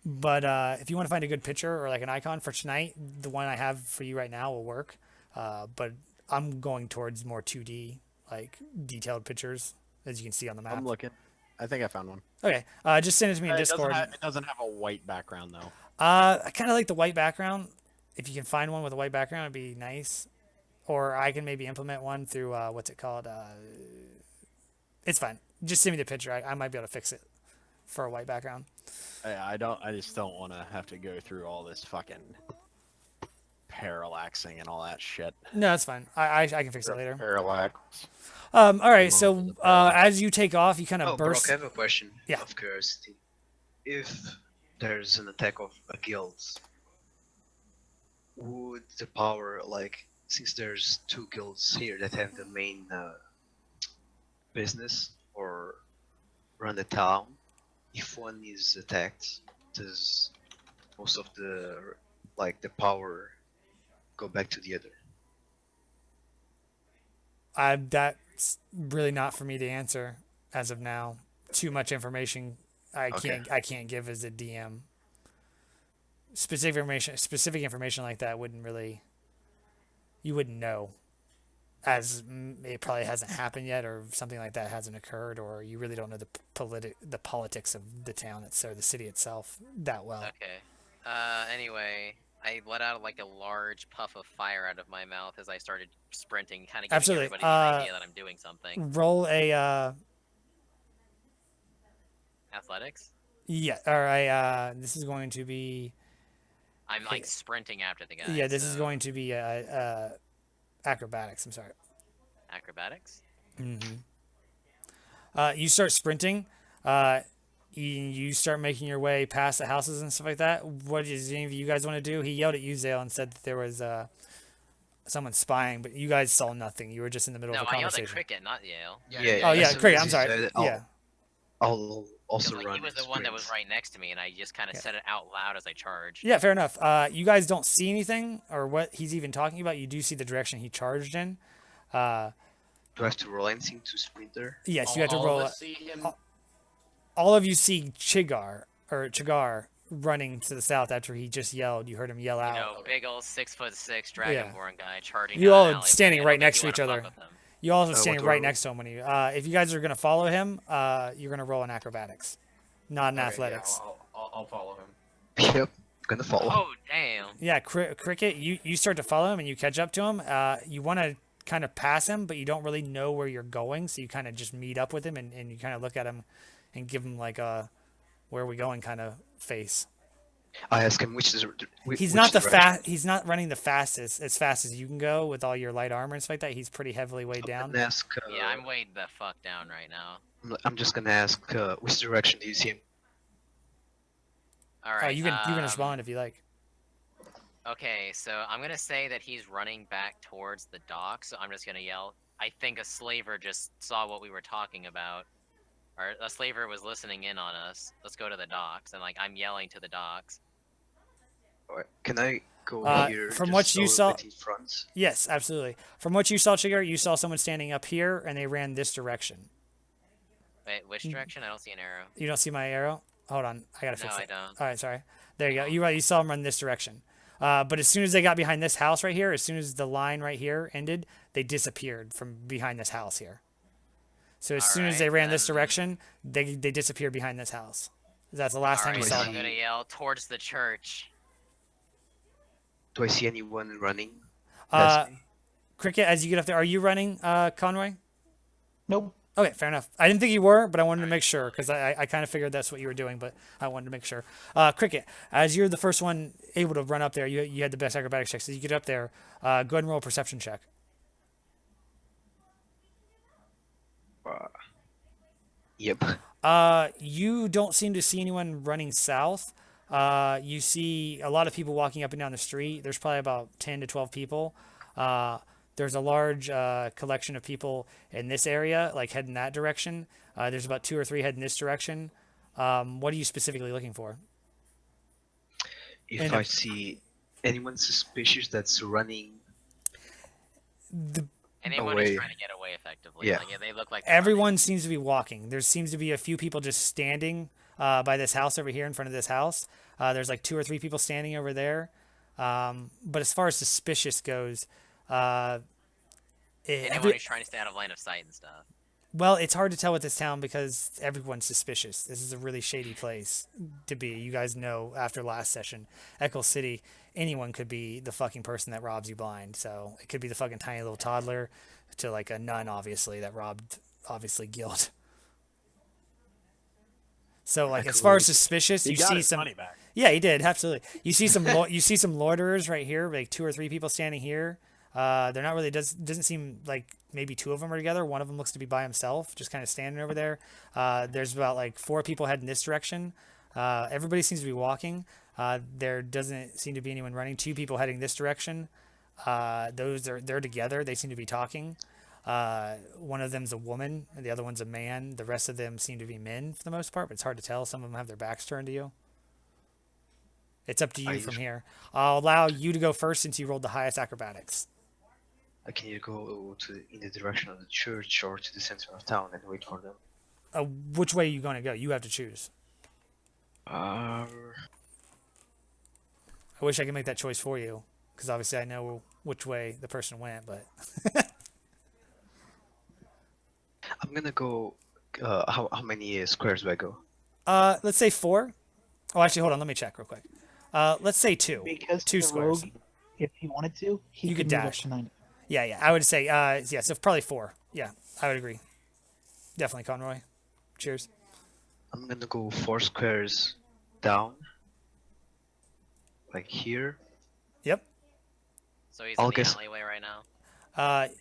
But if you want to find a good picture or like an icon for tonight, the one I have for you right now will work. But I'm going towards more 2D, like detailed pictures, as you can see on the map. I'm looking. I think I found one. Okay, just send it to me in Discord. It doesn't have a white background though. I kind of like the white background. If you can find one with a white background, it'd be nice. Or I can maybe implement one through what's it called? It's fine. Just send me the picture. I might be able to fix it for a white background. I just don't want to have to go through all this fucking parallaxing and all that shit. No, that's fine. I can fix it later. Parallax. All right. So as you take off, you kind of Oh, burst. Brock, I have a question. Yeah. Of curiosity. If there's an attack of a guild, would the power, like, since there's two guilds here that have the main business or run the town, if one is attacked, does most of the power go back to the other? That's really not for me to answer as of now. Too much information I can't give as a DM. Specific information like that you wouldn't know, as it probably hasn't happened yet, or something like that hasn't occurred, or you really don't know the politics of the town or the city itself that well. Okay. Anyway, I let out like a large puff of fire out of my mouth as I started sprinting, kind of giving Absolutely. everybody an idea that I'm doing something. Roll a Athletics? yeah. All right. This is going to be. I'm like sprinting after the guy. Yeah, this is so- going to be acrobatics. I'm sorry. Acrobatics? You start sprinting. You start making your way past the houses and stuff like that. What does any of you guys want to do? He yelled at you, Zale, and said that there was someone spying, but you guys saw nothing. You were just in the middle No, of a I yelled conversation. at Cricket, not Yale. Oh yeah, as soon Cricket. as I'm you sorry. said it, Yeah. I'll also Because like, run. he was and the one that was sprint. right next to me, and I just kind of said it out loud as I charged. Yeah, fair enough. You guys don't see anything or what he's even talking about. You do see the direction he charged in. Do I have to roll anything to sprint there? Yes, you have to All roll. of us see him. All of you see Chigar running to the south after he just yelled. You heard him yell You out. know, big old 6'6" Dragonborn guy charging. You down all an alley. standing I don't right think next you to each wanna other. fuck with him. You all are what standing do I right roll? next to him when you. If you guys are gonna follow him, you're gonna roll an acrobatics, not an Okay, athletics. Yeah, I'll follow him. Yep, gonna follow. Oh damn! Yeah, Cricket, you start to follow him and you catch up to him. You want to kind of pass him, but you don't really know where you're going, so you kind of just meet up with him and you kind of look at him and give him like a where are we going kind of face. I ask him He's which not the direction. He's not running the fastest as fast as you can go with all your light armor and stuff like that. He's pretty heavily weighed I'm down. gonna ask. Yeah, I'm weighed the fuck down right now. I'm just gonna ask which direction do you see him? All right. You can respond if you like. Okay, so I'm gonna say that he's running back towards the dock. So I'm just gonna yell. I think a slaver just saw what we were talking about. Or a slaver was listening in on us. Let's go to the docks. And like I'm yelling to the docks. Alright, can I go here? From just what you so saw- that in front? Yes, absolutely. From what you saw, Chigar, you saw someone standing up here and they ran this direction. Wait, which direction? I don't see an arrow. You don't see my arrow? Hold on, I gotta No, fix I it. don't. All right, sorry. There you go. You saw them run this direction. But as soon as they got behind this house right here, as soon as the line right here ended, they disappeared from behind this house here. So as soon as they Alright, ran this then- direction, they disappeared behind this house. That's the last time you Alright, saw I'm them. gonna yell towards the church. Do I see anyone running? Uh, past me? Cricket, as you get up there, are you running, Conroy? Nope. Okay, fair enough. I didn't think you were, but I wanted to make sure because I kind of figured that's what you were doing, but I wanted to make sure. Cricket, as you're the first one able to run up there, you had the best acrobatics check. So you get up there, go ahead and roll a perception check. Yep. You don't seem to see anyone running south. You see a lot of people walking up and down the street. There's probably about 10 to 12 people. There's a large collection of people in this area, like heading that direction. There's about 2 or 3 heading this direction. What are you specifically looking for? If And I see anyone suspicious that's running, The Anyone Away. who's trying to get away effectively. Yeah. Like, they look like they're everyone seems to be walking. There seems to be a few people just standing by this house over here in front of this house. There's like 2 or 3 people standing over there. But as far as suspicious goes, running. Anyone who's trying to stay out of line of sight and stuff. well, it's hard to tell with this town because everyone's suspicious. This is a really shady place to be. You guys know after last session, Eccles City, anyone could be the fucking person that robs you blind. So it could be the fucking tiny little toddler to like a nun, obviously, that robbed, obviously, Guild. So like as far as suspicious, He you got see his some. money back. Yeah, he did absolutely. You see some you see some loiterers right here, like 2 or 3 people standing here. They're not really doesn't seem like maybe 2 of them are together. One of them looks to be by himself, just kind of standing over there. There's about like 4 people heading this direction. Everybody seems to be walking. There doesn't seem to be anyone running. 2 people heading this direction. They're together. They seem to be talking. One of them's a woman, and the other one's a man. The rest of them seem to be men for the most part, but it's hard to tell. Some of them have their backs turned to you. It's up to you from here. I'll allow you to go first since you rolled the highest acrobatics. I can either go in the direction of the church or to the center of town and wait for them. Which way are you going to go? You have to choose. Uh, I wish I could make that choice for you, because obviously I know which way the person went, but I'm gonna go. How many squares do I go? let's say 4. Oh, actually, hold on. Let me check real quick. Let's say 2. Because 2 the squares. rogue, if he wanted to, he You could move up dash. to 90. Yeah. I would say, yeah, so probably 4. Yeah, I would agree. Definitely, Conroy. Cheers. I'm gonna go 4 squares down, like here. Yep. So he's I'll in the guess- alleyway right now.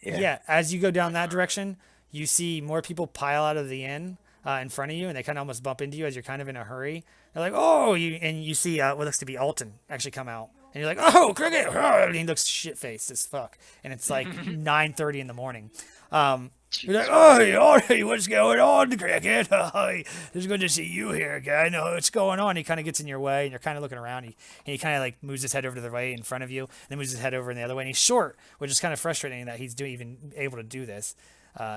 Yeah. Yeah, as you go down that direction, you see more people pile out of the inn in front of you, and they kind of almost bump into you as you're kind of in a hurry. They're like, "Oh!" You see what looks to be Alton actually come out, and you're like, "Oh, Cricket!" And he looks shit faced as fuck, and it's like 9:30 in the morning. You're like, "Oh, what's going on, Cricket? It's good to see you here, guy. I know what's going on." He kind of gets in your way, and you're kind of looking around. And he kind of like moves his head over to the right in front of you, and then moves his head over in the other way. And he's short, which is kind of frustrating that he's even able to do this,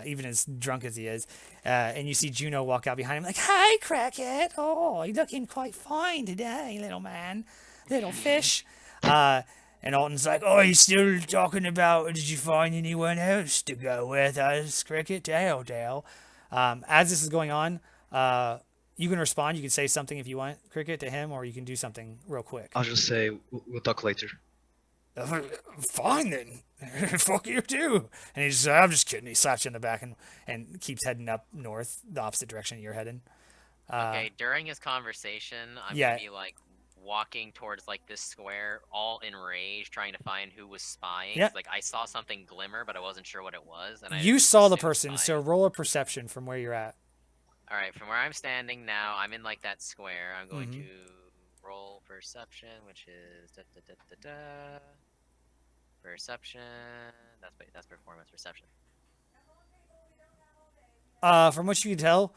even as drunk as he is. And you see Juno walk out behind him, like, "Hi, Cricket. Oh, you're looking quite fine today, little man, little fish." And Alton's like, "Oh, he's still talking about, did you find anyone else to go with us, Cricket? Dale. As this is going on, you can respond. You can say something if you want, Cricket, to him, or you can do something real quick. I'll just say we'll talk later. Fine then. Fuck you too. And he's just, "I'm just kidding." He slaps you in the back and keeps heading up north, the opposite direction you're heading. Okay, during his conversation, I'm yeah. gonna be like walking towards like this square, all enraged, trying to find who was spying. Yeah. Like I saw something glimmer, but I wasn't sure what it was. And I You just saw the assumed person, so spying. roll a perception from where you're at. All right, from where I'm standing now, I'm in like that square. I'm going Mhm. to roll perception, which is perception. That's performance perception. From what you can tell,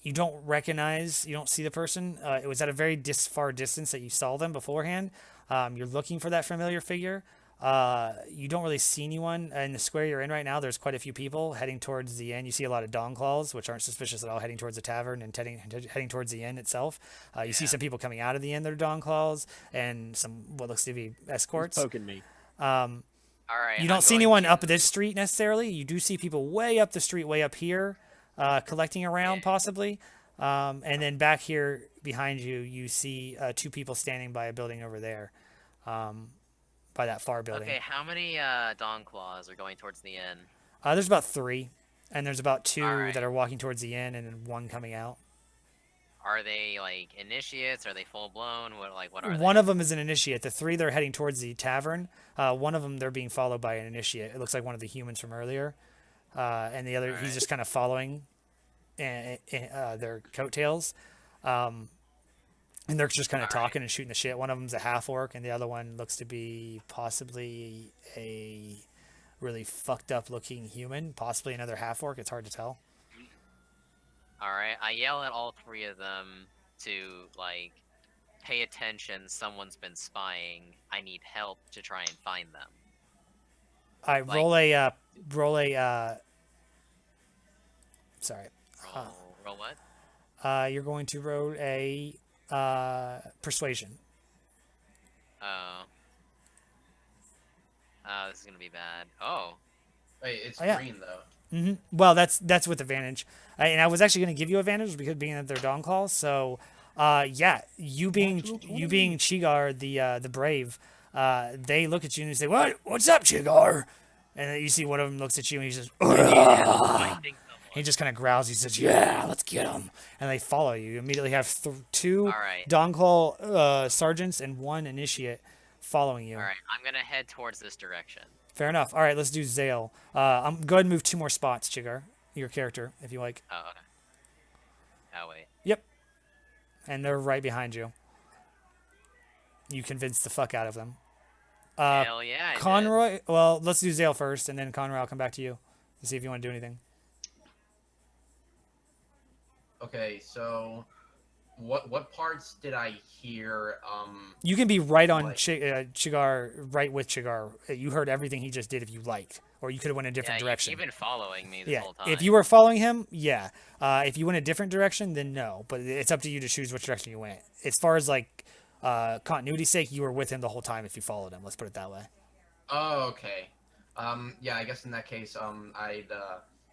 you don't see the person. It was at a very far distance that you saw them beforehand. You're looking for that familiar figure. You don't really see anyone in the square you're in right now. There's quite a few people heading towards the inn. You see a lot of Dongclaws, which aren't suspicious at all, heading towards the tavern and heading towards the inn itself. You see some people coming out of the inn that are Dongclaws, and some what looks to be escorts. Poking me. All right. You don't I'm see going anyone to- up this street necessarily. You do see people way up the street, way up here, collecting around possibly. And then back here behind you, you see 2 people standing by a building over there, by that far building. Okay, how many Dawn Claws are going towards the inn? There's about 3, and there's about 2 Alright. that are walking towards the inn, and then 1 coming out. Are they like initiates? Are they full blown? What are One they? of them is an initiate. The 3 that are heading towards the tavern, one of them they're being followed by an initiate. It looks like one of the humans from earlier, and the other he's Alright. just kind of following their coattails. And they're just kind of Alright. talking and shooting the shit. One of them's a half orc, and the other one looks to be possibly a really fucked up looking human, possibly another half orc. It's hard to tell. Alright, I yell at all 3 of them to, like, pay attention, someone's been spying, I need help to try and find them. I Like- roll a sorry. Roll what? You're going to roll a persuasion. Oh. Oh, this is gonna be bad. Oh. Wait, it's Oh, yeah. green though. Well, that's with advantage. And I was actually going to give you advantage because being that they're Dawn Claws. So, yeah, you being Chigar, the brave, they look at you and they say, What's up, Chigar?" And then you see one of them looks at you and he says, Finding he just kind of growls. He says, "Yeah, let's get him." And they follow you. You immediately have 2 Alright. Dawn sergeants and 1 initiate following you. Alright, I'm gonna head towards this direction. Fair enough. All right, let's do Zale. I'm go ahead and move 2 more spots, Chigar, your character, if you like. Oh, okay. Oh, wait. Yep. And they're right behind you. You convinced the fuck out of them. Hell yeah, I did. Conroy, well, let's do Zale first, and then Conroy, I'll come back to you to see if you want to do anything. Okay, so what parts did I hear? You can be right on Like- Chigar, right with Chigar. You heard everything he just did if you liked, or you could have went a different Yeah, direction. you've been following me this Yeah, whole time. if you were following him, yeah. If you went a different direction, then no. But it's up to you to choose which direction you went. As far as like continuity's sake, you were with him the whole time if you followed him. Let's put it that way. Oh, okay. Yeah, I guess in that case,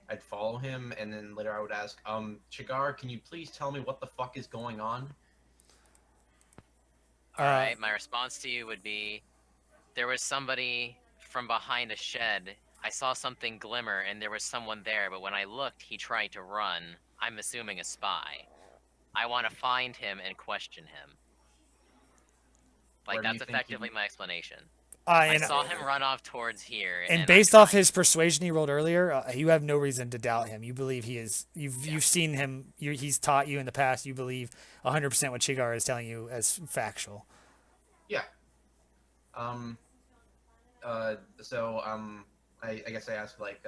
I'd follow him, and then later I would ask, Chigar, can you please tell me what the fuck is going on? Alright, my response to you would be, there was somebody from behind a shed. I saw something glimmer and there was someone there, but when I looked, he tried to run. I'm assuming a spy. I want to find him and question him. Like, Where do you that's think he- effectively my explanation. I I saw him run off towards here. And I'm based off trying- his persuasion he rolled earlier, you have no reason to doubt him. You believe he is. You've seen him. He's taught you in the past. You believe 100% what Chigar is telling you as factual. Yeah. I guess I asked, like,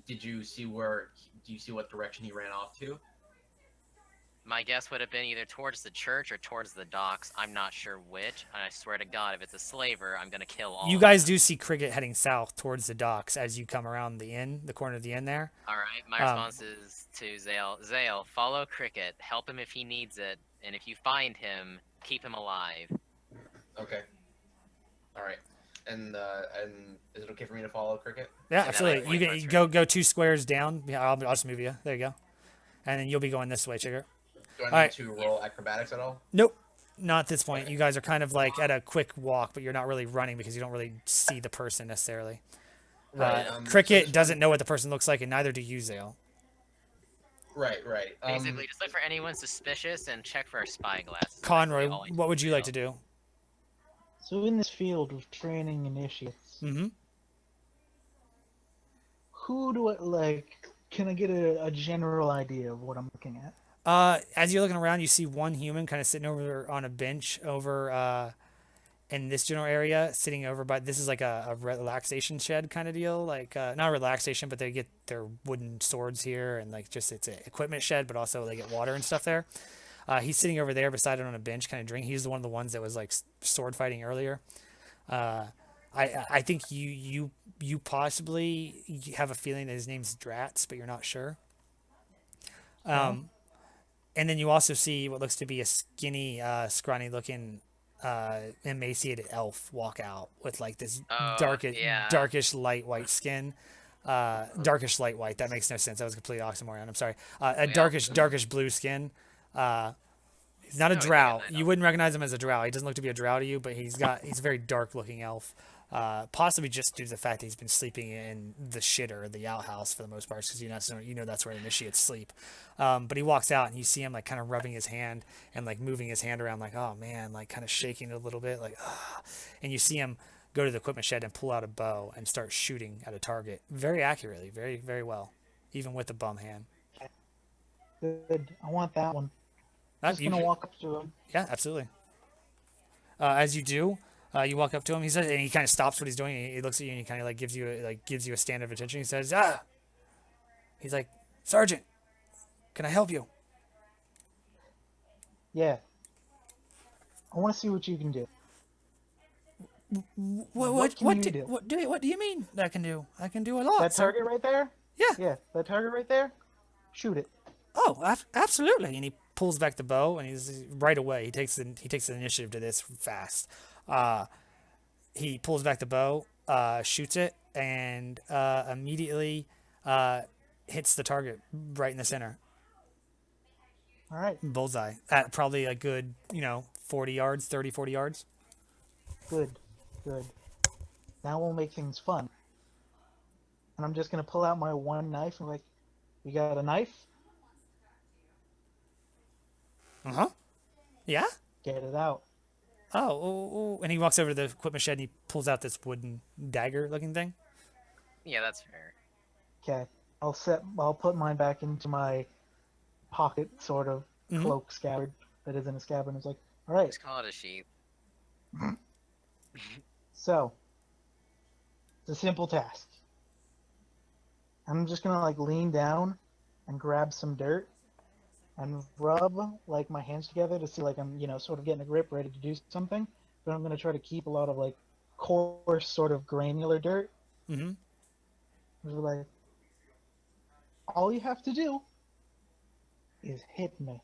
did you see do you see what direction he ran off to? My guess would have been either towards the church or towards the docks. I'm not sure which. And I swear to God, if it's a slaver, I'm gonna kill all You of guys them. do see Cricket heading south towards the docks as you come around the inn, the corner of the inn there. Alright, my response is to Zale. Zale, follow Cricket. Help him if he needs it. And if you find him, keep him alive. Okay. All right. And is it okay for me to follow Cricket? Yeah, that absolutely. might You point can towards go 2 squares down. Yeah, I'll just move you. There you go. And then you'll be going this way, Chigar. Do I need Alright. to roll acrobatics at all? Nope. Not at this point. Okay. You guys are kind of like at a quick walk, but you're not really running because you don't really see the person necessarily. Right. Cricket doesn't know what the person looks like, and neither do you, Zale. Right. Basically, just look for anyone suspicious and check for a spyglass. Conroy, what would you like to do? So in this field of training initiates, Mm-hmm. who do I like? Can I get a general idea of what I'm looking at? As you're looking around, you see one human kind of sitting over on a bench over in this general area, sitting over by. This is like a relaxation shed kind of deal, like not a relaxation, but they get their wooden swords here, and like just it's an equipment shed, but also they get water and stuff there. He's sitting over there beside it on a bench, kind of drinking. He's one of the ones that was like sword fighting earlier. I think you possibly have a feeling that his name's Dratz, but you're not sure. And then you also see what looks to be a skinny, scrawny-looking, emaciated elf walk out with like this Oh, darkish, yeah. darkish light white skin. darkish light white. That makes no sense. That was a complete oxymoron. I'm sorry. A Yeah. darkish blue skin. He's not a No, he's drow. like a night You elf. wouldn't recognize him as a drow. He doesn't look to be a drow to you, but he's a very dark looking elf. Possibly just due to the fact that he's been sleeping in the shitter, the outhouse for the most part, because you know that's where initiates sleep. But he walks out and you see him like kind of rubbing his hand and like moving his hand around, like, oh man, like kind of shaking it a little bit, like, ah. And you see him go to the equipment shed and pull out a bow and start shooting at a target very accurately, very very well, even with the bum hand. Good. I want that one. Just You- gonna walk up to him. Yeah, absolutely. As you do, you walk up to him. He says, and he kind of stops what he's doing. And he looks at you and he kind of like gives you a stand of attention. He says, "Ah." He's like, "Sergeant, can I help you?" Yeah. I want to see what you can do. What can you do? What do you mean I can do? I can do a lot. That sir. target right there? Yeah. Yeah, that target right there? Shoot it. Oh, absolutely. And he pulls back the bow, and he's right away. He takes the initiative to this fast. He pulls back the bow, shoots it, and immediately hits the target right in the center. All right. Bullseye at probably a good 40 yards, 40 yards. Good. Good. Now we'll make things fun. And I'm just gonna pull out my one knife and like, you got a knife? Yeah. Get it out. Oh, and he walks over to the equipment shed and he pulls out this wooden dagger looking thing. Yeah, that's fair. Okay. I'll put mine back into my pocket, sort of Mhm. cloak scabbard that isn't a scabbard. It's like, all right. Just call it a sheath. So, it's a simple task. I'm just gonna like lean down and grab some dirt and rub like my hands together to see like I'm sort of getting a grip, ready to do something. But I'm gonna try to keep a lot of like coarse, sort of granular dirt. Mm-hmm. Just like, all you have to do is hit me,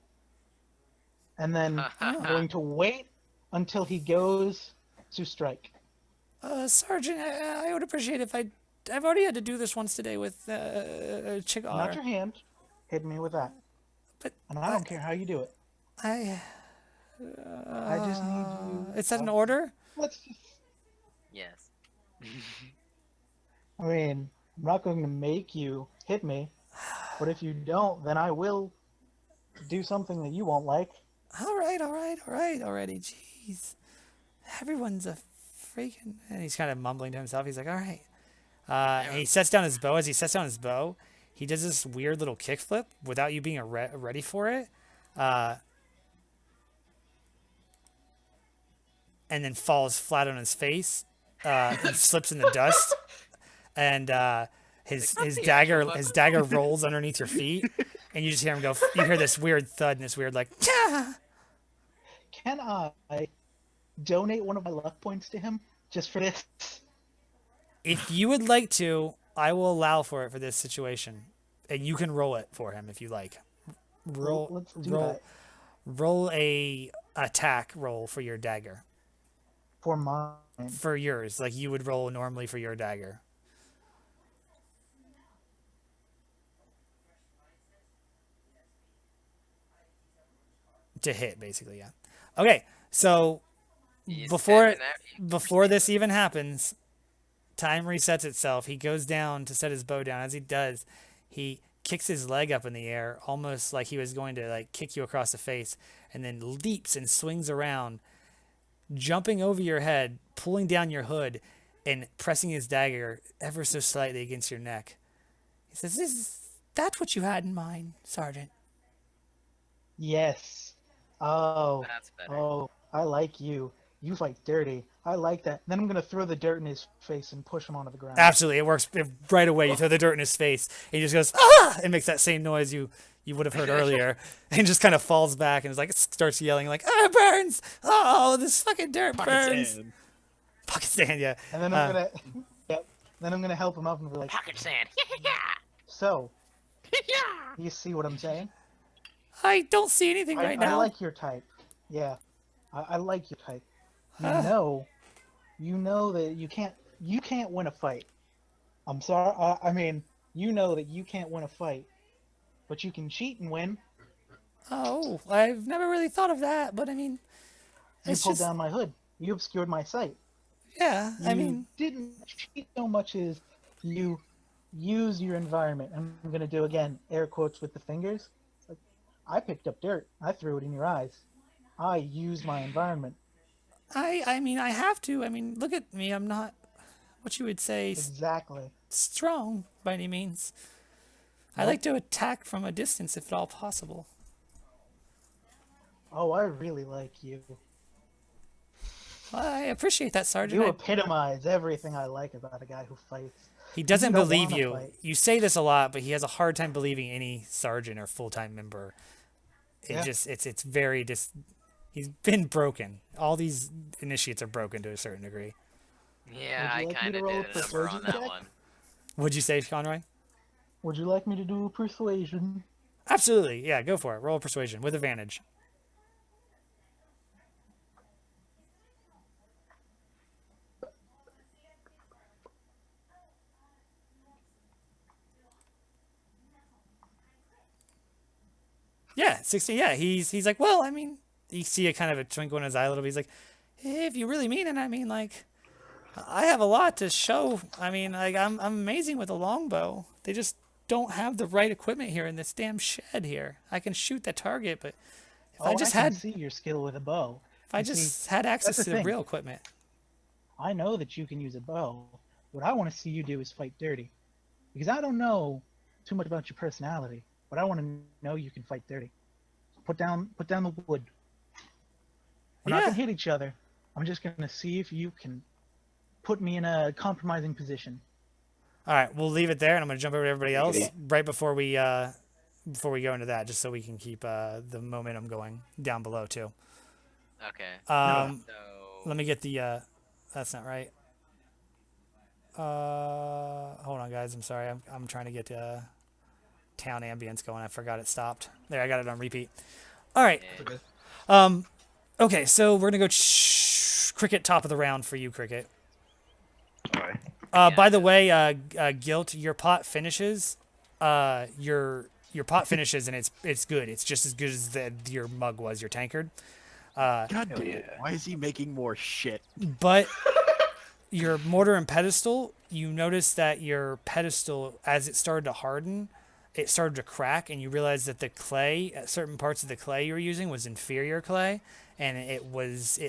and then I'm going to wait until he goes to strike. Sergeant, I would appreciate if I've already had to do this once today with Chigar. Not your hand. Hit me with that. But And I don't care how you do it. I just need you. Is that an order? Let's just. Yes. I mean, I'm not going to make you hit me, but if you don't, then I will do something that you won't like. All right, already. Jeez, everyone's a freaking. And he's kind of mumbling to himself. He's like, all right. And he sets down his bow. As he sets down his bow, he does this weird little kickflip without you being ready for it. And then falls flat on his face, and slips in the dust, and his dagger rolls underneath your feet, and you just hear him go. You hear this weird thud and this weird like. "Tah!" Can I donate one of my luck points to him just for this? If you would like to, I will allow for it for this situation, and you can roll it for him if you like. Let's do that. Roll a attack roll for your dagger. For mine. For yours, like you would roll normally for your dagger. To hit, basically, yeah. Okay, so He's before standing there. before this even happens, time resets itself. He goes down to set his bow down. As he does, he kicks his leg up in the air, almost like he was going to like kick you across the face, and then leaps and swings around, jumping over your head, pulling down your hood, and pressing his dagger ever so slightly against your neck. He says, "Is that what you had in mind, Sergeant?" Yes. Oh. That's better. Oh, I like you. You fight dirty. I like that. Then I'm going to throw the dirt in his face and push him onto the ground. Absolutely, it works right away. You throw the dirt in his face, and he just goes, "Ah!" and makes that same noise you would have heard earlier, and just kind of falls back and is like starts yelling like, "Ah, it burns! Oh, this fucking dirt burns!" Pocket sand, yeah. And then I'm going to yep. Then I'm going to help him up and be like, Pocket sand. "So, you see what I'm saying? I don't see anything right I now. like your type. Yeah. I like your type. You know that you can't win a fight I'm sorry. I mean, you know that you can't win a fight, but you can cheat and win. Oh, I've never really thought of that, but I mean, You it's pulled just down my hood. You obscured my sight. yeah. I You mean, didn't cheat so much as you use your environment. I'm gonna do again air quotes with the fingers. Like, I picked up dirt. I threw it in your eyes. I used my environment. I mean, I have to. I mean, look at me. I'm not what you would say Exactly. strong by any means. I Nope. like to attack from a distance if at all possible. Oh, I really like you. Well, I appreciate that, Sergeant. You I- epitomize everything I like about a guy who fights. he doesn't don't believe wanna you. fight. You say this a lot, but he has a hard time believing any sergeant or full-time member. It Yeah. just it's very he's been broken. All these initiates are broken to a certain degree. Yeah, Would I you like me kind to of roll a did a number persuasion on that check? one. Would you say, Conroy? Would you like me to do persuasion? Absolutely. Yeah, go for it. Roll a persuasion with advantage. Yeah, 16. Yeah, he's like, well, I mean, you see a kind of a twinkle in his eye a little bit. He's like, hey, if you really mean it, I mean, like, I have a lot to show. I mean, like, I'm amazing with a longbow. They just don't have the right equipment here in this damn shed here. I can shoot the target, but if I just can had see your skill with a bow. if I and see, just had access the to the thing. real equipment. I know that you can use a bow. What I want to see you do is fight dirty, because I don't know too much about your personality, but I want to know you can fight dirty. Put down the wood. We're not Yeah. gonna hit each other. I'm just gonna see if you can put me in a compromising position. All right, we'll leave it there, and I'm gonna jump over to everybody else right before we go into that, just so we can keep the momentum going down below too. Okay. Um, So let me get the. That's not right. Hold on, guys. I'm sorry. I'm trying to get town ambience going. I forgot it stopped. There, I got it on repeat. All right. Okay, so we're gonna go cricket top of the round for you, cricket. Alright. By the way, Guilt, your pot finishes. Your pot finishes, and it's good. It's just as good as your mug was, your tankard. God damn yeah. it. Why is he making more shit? But your mortar and pedestal, you notice that your pedestal, as it started to harden, it started to crack, and you realize that the clay, certain parts of the clay you were using was inferior clay, and it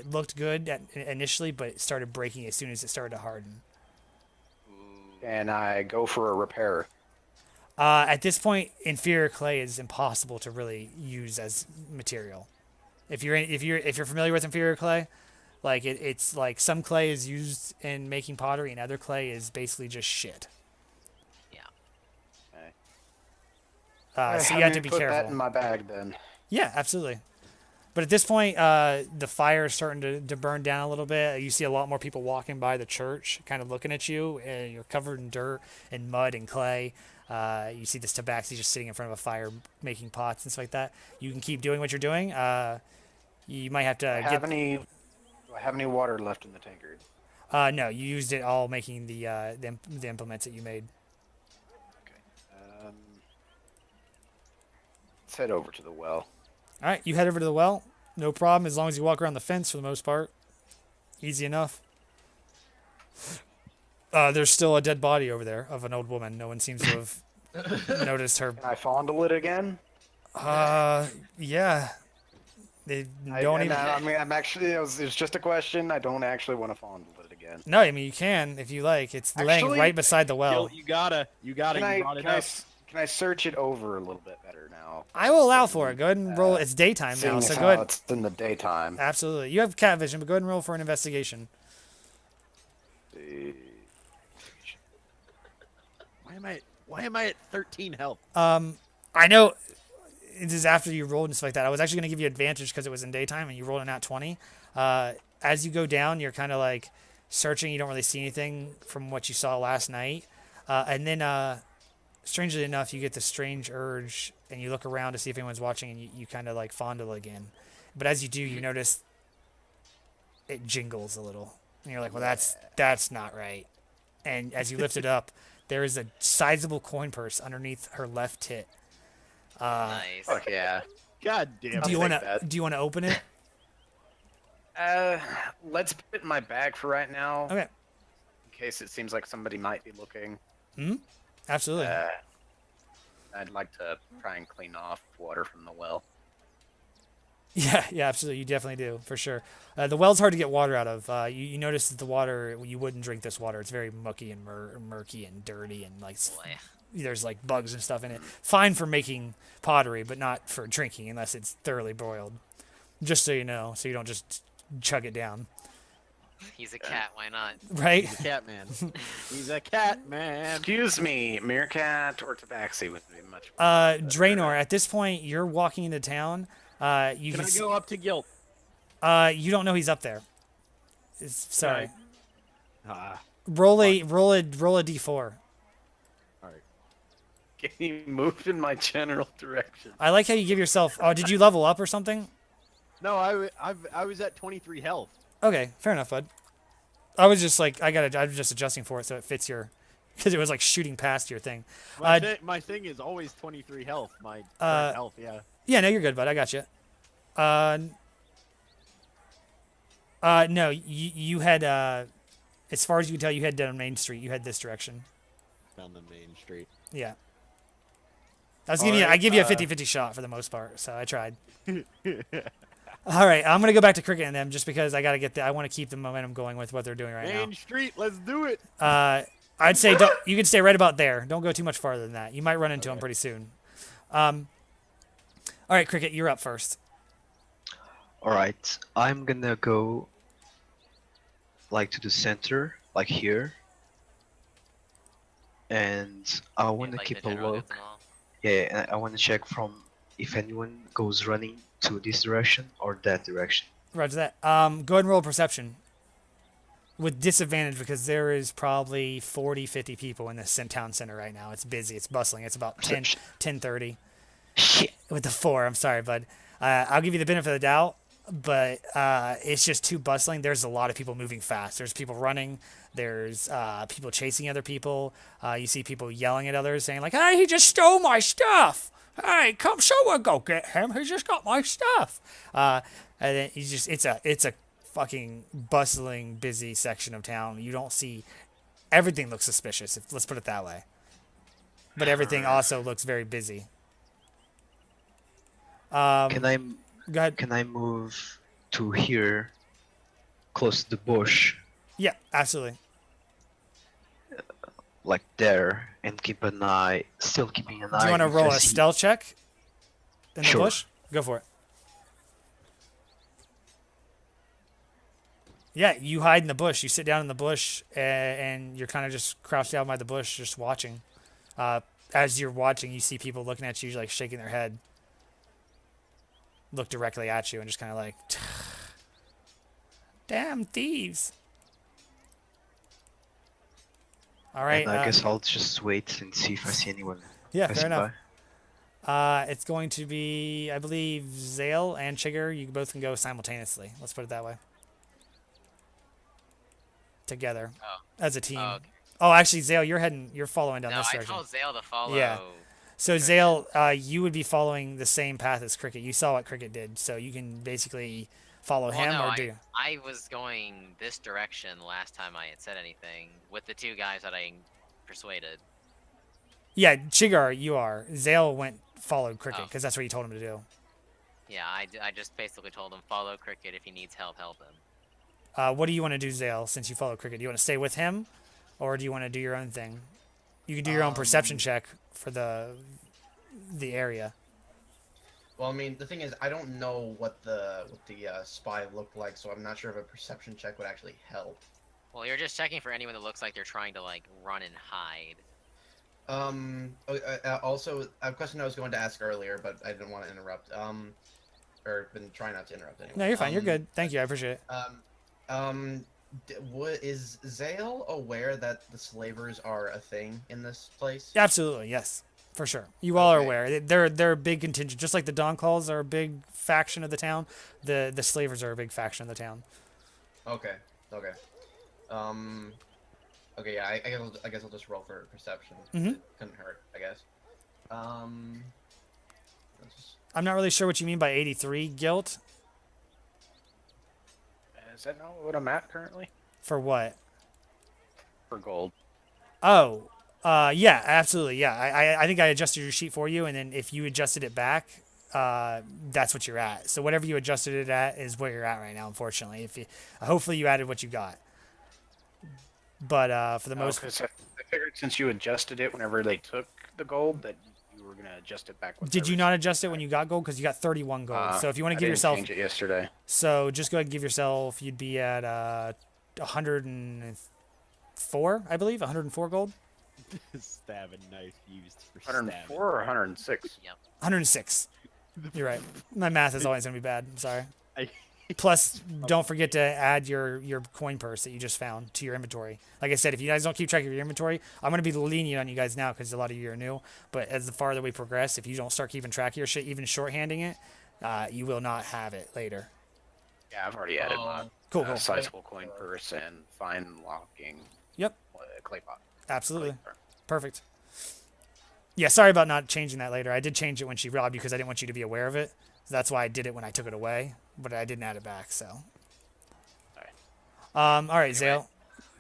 looked good initially, but it started breaking as soon as it started to harden. And I go for a repair. At this point, inferior clay is impossible to really use as material. If you're familiar with inferior clay, like it's like some clay is used in making pottery, and other clay is basically just shit. yeah. So you have to be put that careful. in my bag then. Yeah, absolutely. But at this point, the fire is starting to burn down a little bit. You see a lot more people walking by the church, kind of looking at you, and you're covered in dirt and mud and clay. You see this tabaxi just sitting in front of a fire making pots and stuff like that. You can keep doing what you're doing. You might have to Do I have any water left in the tankard? No, you used it all making the implements that you made. Let's head over to the well. All right, you head over to the well. No problem, as long as you walk around the fence for the most part. Easy enough. There's still a dead body over there of an old woman. No one seems to have noticed her. Can I fondle it again? Yeah. They don't even. I mean, I'm actually. It was just a question. I don't actually want to fondle it again. No, I mean you can if you like. It's laying Actually, right beside the well. You gotta. You brought it up. Can I search it over a little bit better now? I will allow for it. Go ahead and roll. It's daytime now, Seeing so as go how ahead. it's in the daytime. Absolutely. You have cat vision, but go ahead and roll for an investigation. Why am I at 13 health? I know it is after you rolled and stuff like that. I was actually going to give you advantage because it was in daytime and you rolled a nat 20. As you go down, you're kind of like searching. You don't really see anything from what you saw last night. And then, strangely enough, you get the strange urge and you look around to see if anyone's watching and you kind of like fondle again. But as you do, you notice it jingles a little. And you're like, well, that's not right. And as you lift it up, There is a sizable coin purse underneath her left tit. Nice. Fuck yeah. God damn. Do you I'll want take to that. do you want to open it? Let's put it in my bag for right now. Okay. In case it seems like somebody might be looking. Absolutely. I'd like to try and clean off water from the well. Yeah, absolutely. You definitely do, for sure. The well's hard to get water out of. You notice that the water, you wouldn't drink this water. It's very mucky and murky and dirty and like Boy. there's like bugs and stuff in it. Fine for making pottery, but not for drinking unless it's thoroughly boiled. Just so you know, so you don't just chug it down. He's a cat, why not? Right? He's a cat man. He's a cat man. Excuse me, Meerkat or Tabaxi would be much. Draenor, at this point, you're walking into town. You Can I can go up to Gilt? you don't know he's up there. Sorry. Ah, Roll a d4. all right. Can you move in my general direction? I like how you give yourself. Oh, did you level up or something? No, I was at 23 health. Okay, fair enough, bud. I was just like, I was just adjusting for it so it fits your, because it was like shooting past your thing. My thing is always 23 health. My Uh, current health, yeah. Yeah, no, you're good, bud. I got you. No, you had, as far as you can tell, you head down Main Street. You head this direction. Down the main street. Yeah. I Alright, give you a 50-50 shot for the most part, so I tried. All right, I'm gonna go back to Cricket and them just because I gotta I want to keep the momentum going with what they're doing right now. Main street, let's do it. I'd say you can stay right about there. Don't go too much farther than that. You might run into them pretty soon. All right, Cricket, you're up first. Alright, I'm gonna go like to the center, like here. And I want to Like keep the a general look. goods and all. Yeah, and I want to check from if anyone goes running to this direction or that direction. Roger that. Go ahead and roll a perception. With disadvantage because there is probably 40, 50 people in this town center right now. It's busy. It's bustling. It's about 10, Perception. 10:30. Shit. With the 4, I'm sorry, bud. I'll give you the benefit of the doubt, but it's just too bustling. There's a lot of people moving fast. There's people running. There's people chasing other people. You see people yelling at others, saying like, "Hey, he just stole my stuff! Hey, come, someone go get him! He just got my stuff!" And then it's a fucking bustling, busy section of town. You don't see everything looks suspicious. Let's put it that way. But everything also looks very busy. Can I Go ahead. can I move to here, close to the bush, Yeah, absolutely. like there, and keep an eye, still keeping an eye. Do you want to if roll I a see- stealth check in the Sure. bush? Go for it. Yeah, you hide in the bush. You sit down in the bush, and you're kind of just crouched down by the bush, just watching. As you're watching, you see people looking at you, like shaking their head, look directly at you, and just kind of like, "Damn thieves!" All right. And I guess I'll just wait and see if I see anyone yeah, fair passing enough. by. It's going to be, I believe, Zale and Chigger. You both can go simultaneously. Let's put it that way. Together, Oh. as a team. Oh, okay. Oh, actually, Zale, you're following down No, this I direction. told Zale to follow. Yeah. So Zale, you would be following the same path as Cricket. You saw what Cricket did, so you can basically follow Well, him no, or do. I was going this direction last time I had said anything with the two guys that I persuaded. Yeah, Chigger, you are. Zale followed Cricket Oh. because that's what you told him to do. Yeah, I just basically told him follow Cricket. If he needs help, help him. What do you want to do, Zale? Since you follow Cricket, do you want to stay with him, or do you want to do your own thing? You can do your own perception check for the area. Well, I mean, the thing is, I don't know what the spy looked like, so I'm not sure if a perception check would actually help. Well, you're just checking for anyone that looks like they're trying to like run and hide. Also, a question I was going to ask earlier, but I didn't want to interrupt. Or been trying not to interrupt anyway. No, you're fine. You're good. Thank you. I appreciate it. Is Zale aware that the slavers are a thing in this place? Absolutely, yes, for sure. You all are Okay. aware. They're a big contingent, just like the Dawn-Claws are a big faction of the town. The Slavers are a big faction of the town. Okay. Okay. Okay, yeah, I guess I'll just roll for perception. Mhm. It couldn't hurt, I guess. Let's just- I'm not really sure what you mean by 83 guilt. Is that not what I'm at currently? For what? For gold. Oh, yeah, absolutely. Yeah, I think I adjusted your sheet for you, and then if you adjusted it back, that's what you're at. So whatever you adjusted it at is where you're at right now. Unfortunately, if you, hopefully you added what you got. But for the most, Because I figured since you adjusted it whenever they took the gold, that you were gonna adjust it back. did you not adjust it when you got gold? Because you got 31 gold. So if you want to give yourself, change it yesterday. so just go ahead and give yourself. You'd be at 104, I believe, 104 gold. Stab and knife used for 104 stabbing. or 106. 106. You're right. My math is always gonna be bad. I'm sorry. I- Plus, don't forget to add your coin purse that you just found to your inventory. Like I said, if you guys don't keep track of your inventory, I'm going to be lenient on you guys now because a lot of you are new. But as the farther we progress, if you don't start keeping track of your shit, even shorthanding it, you will not have it later. Yeah, I've already added my Cool, cool. sizable coin purse and fine locking. Yep. Clay pot. Absolutely. Clay pot. Perfect. Yeah, sorry about not changing that later. I did change it when she robbed you because I didn't want you to be aware of it. So that's why I did it when I took it away, but I didn't add it back. So. All right, Zale.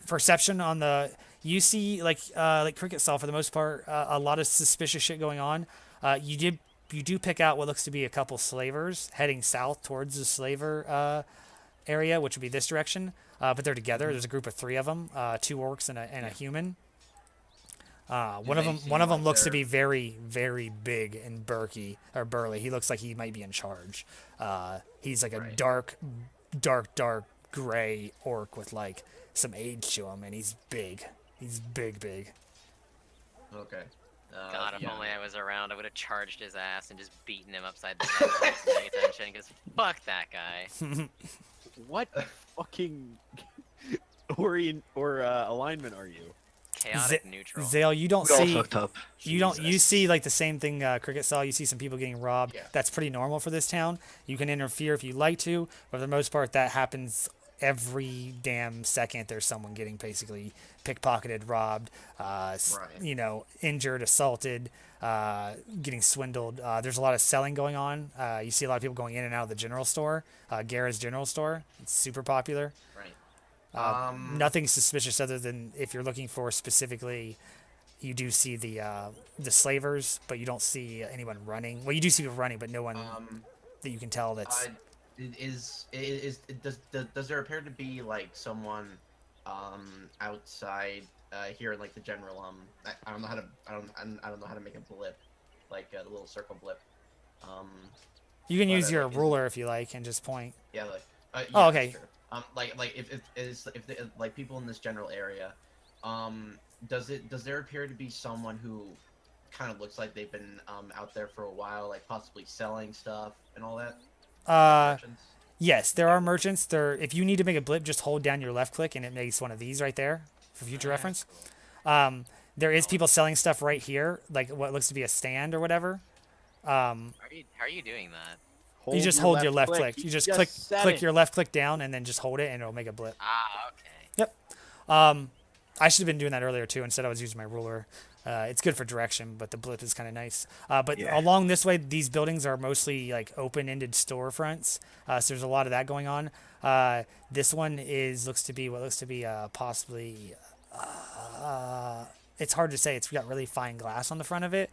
Perception on the you see like Cricket saw for the most part a lot of suspicious shit going on. You do pick out what looks to be a couple slavers heading south towards the slaver area, which would be this direction. But they're together. There's a group of 3 of them, 2 orcs and a human. One of they them seem looks to like be very, very big and burly. He looks like he might be in charge. He's like a Right. dark gray orc with like some age to him, and he's big. He's big. Okay. God, if yeah. only I was around, I would have charged his ass and just beaten him upside the head without paying attention. Because fuck that guy. What fucking orient or alignment are you? Chaotic neutral. Zale, you don't We're all see. fucked up. You see like the same thing Cricket saw. You see some people getting robbed. Yeah. That's pretty normal for this town. You can interfere if you like to, but for the most part, that happens every damn second. There's someone getting basically pickpocketed, robbed, injured, assaulted, getting swindled. There's a lot of selling going on. You see a lot of people going in and out of the general store, Gara's general store. It's super popular. Right. Nothing suspicious other than if you're looking for specifically, you do see the slavers, but you don't see anyone running. Well, you do see people running, but no one that you can tell that's. Does there appear to be like someone outside here in like the general I don't know how to I don't know how to make a blip, like a little circle blip. You can but, use your like, ruler if you like and just point. Yeah, like Oh, yeah, okay. that's true. Like if the, like people in this general area, does there appear to be someone who kind of looks like they've been out there for a while, like possibly selling stuff and all that? Merchants? Yes, there are merchants. If you need to make a blip, just hold down your left click and it makes one of these right there for future reference. There is people selling stuff right here, like what looks to be a stand or whatever. How are you doing that? You just hold your left click. You just click said it. your left click down and then just hold it and it'll make a blip. Ah, okay. Yep. I should have been doing that earlier too. Instead, I was using my ruler. It's good for direction, but the blip is kind of nice. But along this way, these buildings are mostly like open-ended storefronts. So there's a lot of that going on. This one looks to be possibly. It's hard to say. It's got really fine glass on the front of it.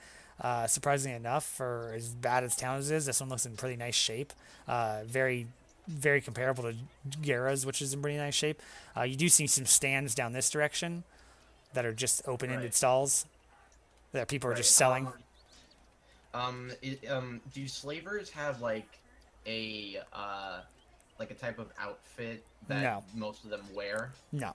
Surprisingly enough, for as bad as town is, this one looks in pretty nice shape. Very, very comparable to Gara's, which is in pretty nice shape. You do see some stands down this direction that are just open-ended stalls that people are just selling. Do slavers have like a type of outfit that No. most of them wear? No.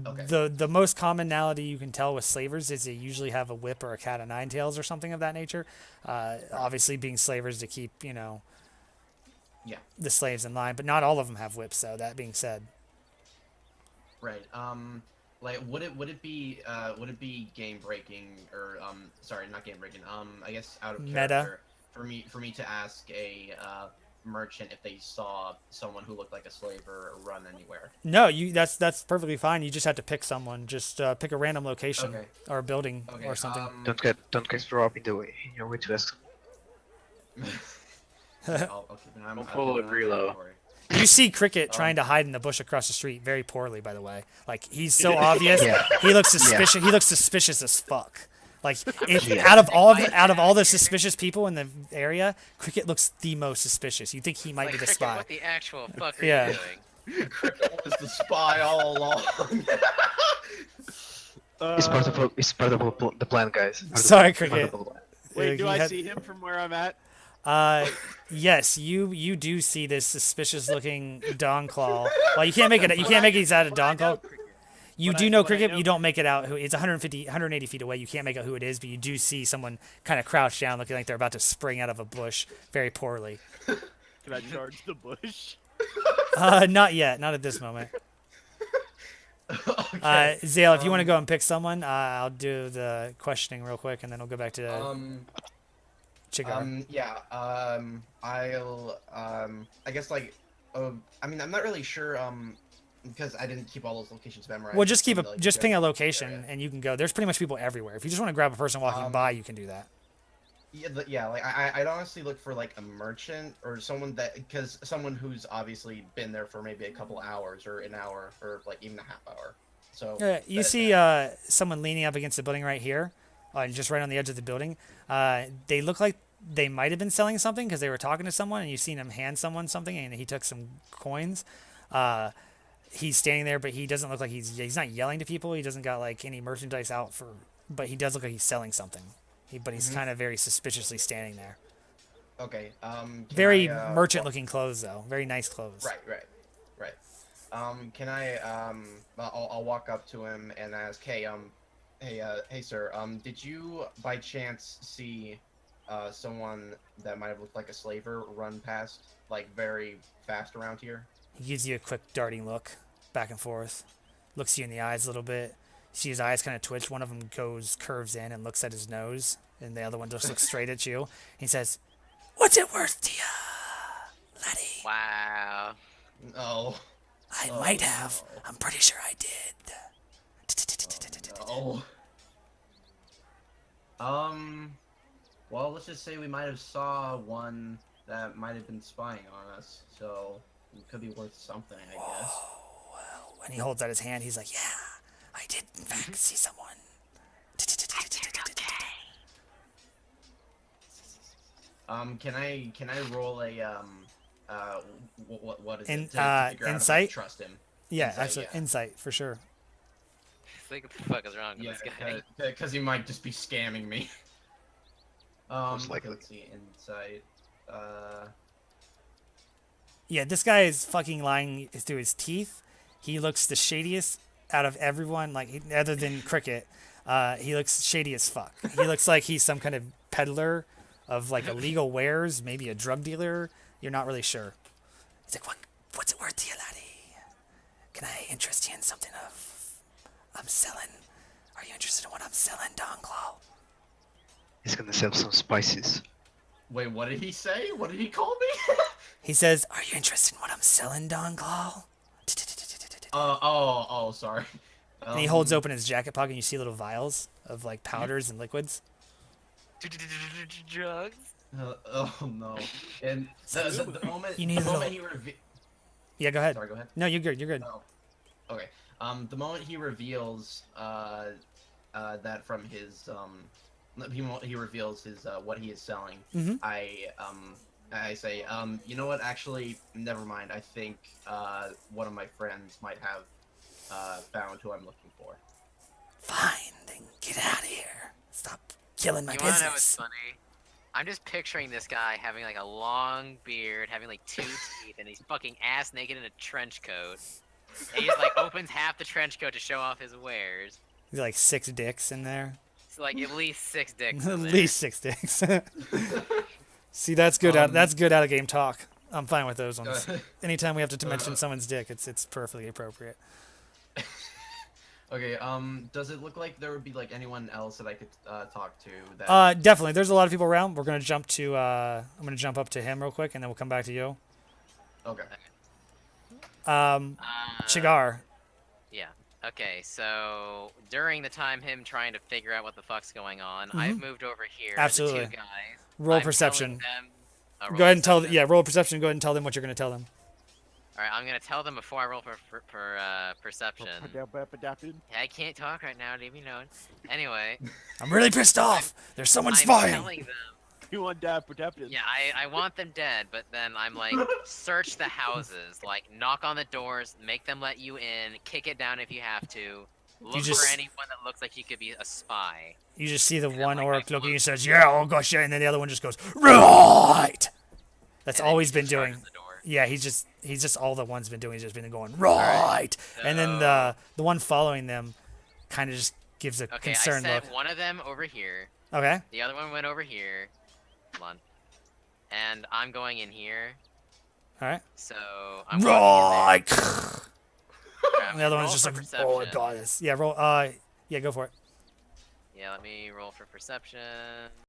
Okay. The most commonality you can tell with slavers is they usually have a whip or a cat o' nine tails or something of that nature. Obviously, being slavers to keep the slaves in line, but not all of them have whips. So that being said, Right. Like would it be game breaking or sorry, not game breaking. I guess out of Meta. character for me to ask a merchant if they saw someone who looked like a slave or run anywhere. No, that's perfectly fine. You just have to pick someone. Just pick a random location Okay. or a building Okay. or something. Don't get dropped in the way in your way to ask. I'll keep an eye on Don't my pull a reload. inventory. You see Cricket trying to hide in the bush across the street very poorly, by the way. Like he's so obvious. Yeah. He looks suspicious. He looks suspicious as fuck. Like if Yeah. out of all the suspicious people in the area, Cricket looks the most suspicious. You think he might Like, be the Cricket, spy? what the actual fuck are Yeah. you doing? Was the spy all along? It's part of the plan, guys. Part of Sorry, the- part of Cricket. the plan. Wait, do he I had- see him from where I'm at? Yes, you do see this suspicious looking Dongclaw. Well, you can't make it. You can't make it. He's out of Dongclaw. You What do I- know what I Cricket. know- You don't make it out. Who it's 180 feet away. You can't make out who it is, but you do see someone kind of crouched down, looking like they're about to spring out of a bush, very poorly. Can I charge the bush? Not yet. Not at this moment. Okay. Zale, if you want to go and pick someone, I'll do the questioning real quick, and then we'll go back to Chigar. Yeah. I'll. I guess like. I mean, I'm not really sure. Because I didn't keep all those locations memorized. Well, just keep a Like, just go ping a to the location, area. and you can go. There's pretty much people everywhere. If you just want to grab a person walking by, you can do that. Yeah, yeah. Like I'd honestly look for like a merchant or someone because someone who's obviously been there for maybe a couple hours or an hour or like even a half hour. So. You that- see someone leaning up against the building right here, just right on the edge of the building. They look like they might have been selling something because they were talking to someone, and you've seen him hand someone something, and he took some coins. He's standing there, but he doesn't look like he's not yelling to people. He doesn't got like any merchandise out for, but he does look like he's selling something. But he's kind of very suspiciously standing there. Okay. Can Very I, merchant-looking clothes, though. Very nice clothes. Right. Can I I'll walk up to him and ask, hey sir, did you by chance see someone that might have looked like a slaver run past like very fast around here? He gives you a quick darting look, back and forth. Looks you in the eyes a little bit. You see his eyes kind of twitch. One of them curves in and looks at his nose, and the other one just looks straight at you. He says, "What's it worth to ya, laddie?" Wow. No. I might have. I'm pretty sure I did. No. Well, let's just say we might have saw one that might have been spying on us, so it could be worth something, I guess. Well, when he holds out his hand, he's like, "Yeah, I did in fact see someone." Can I roll a what is In- it? To figure out if I insight? trust him. Yeah, Insight, that's yeah. insight for sure. It's like, what the fuck is wrong with Yeah, this guy? because he might just be scamming me. Most likely. Let's see, insight. Yeah, this guy is fucking lying through his teeth. He looks the shadiest out of everyone, like other than Cricket. He looks shady as fuck. He looks like he's some kind of peddler of like illegal wares, maybe a drug dealer. You're not really sure. He's like, what's it worth to you, laddie? Can I interest you in something I'm selling? Are you interested in what I'm selling, Dongclaw? He's gonna sell some spices. Wait, what did he say? What did he call me? He says, "Are you interested in what I'm selling, Dongclaw?" Sorry. And he holds open his jacket pocket, and you see little vials of like powders and liquids. Drugs? Oh no! And the moment, You need the a little- moment he reveals. Yeah, go ahead. Sorry, go ahead. No, you're good. You're good. Oh, okay. The moment he reveals that from his he reveals his what he is selling, Mhm. I say, you know what? Actually, never mind. I think one of my friends might have found who I'm looking for. Fine, then get out of here. Stop killing my You wanna know what's business. funny? I'm just picturing this guy having like a long beard, having like 2 teeth, and he's fucking ass naked in a trench coat. And he just like opens half the trench coat to show off his wares. There's like 6 dicks in there. It's like at least 6 dicks. At in there. least 6 dicks. See, that's good. That's good out of game talk. I'm fine with those ones. Anytime we have to mention someone's dick, it's perfectly appropriate. Okay. Does it look like there would be like anyone else that I could talk to? That. Definitely. There's a lot of people around. We're gonna jump to. I'm gonna jump up to him real quick, and then we'll come back to you. Okay. Shigar. Yeah. Okay, so during the time him trying to figure out what the fuck's going on, I've moved over here. Absolutely. The two guys. Roll I'm perception. telling them- roll Go ahead and tell. perception. Yeah, roll perception. Go ahead and tell them what you're gonna tell them. All right, I'm gonna tell them before I roll for perception. I can't talk right now, leave me alone. Anyway, I'm really pissed off. There's someone I'm spying. telling them. You want Dad protected? Yeah, I want them dead, but then I'm like, search the houses, like knock on the doors, make them let you in, kick it down if you have to. Look just- for anyone that looks like you could be a spy. You just see the one like, orc I looking look- and says, "Yeah, oh gosh, yeah," and then the other one just goes, "Right." That's And then always he been just doing. charges the door. Yeah, he's just all the one's been doing. He's just been going right, and then the one following them, kind of just gives a Okay, I concerned sent look. one of them over here. Okay. The other one went over here. Hold on. And I'm going in here. All right. So I'm walking in Right. there. Alright, I'm The other gonna one's roll just for like, "Oh, I perception. got this." Yeah, roll. Yeah, go for it. Yeah, let me roll for perception.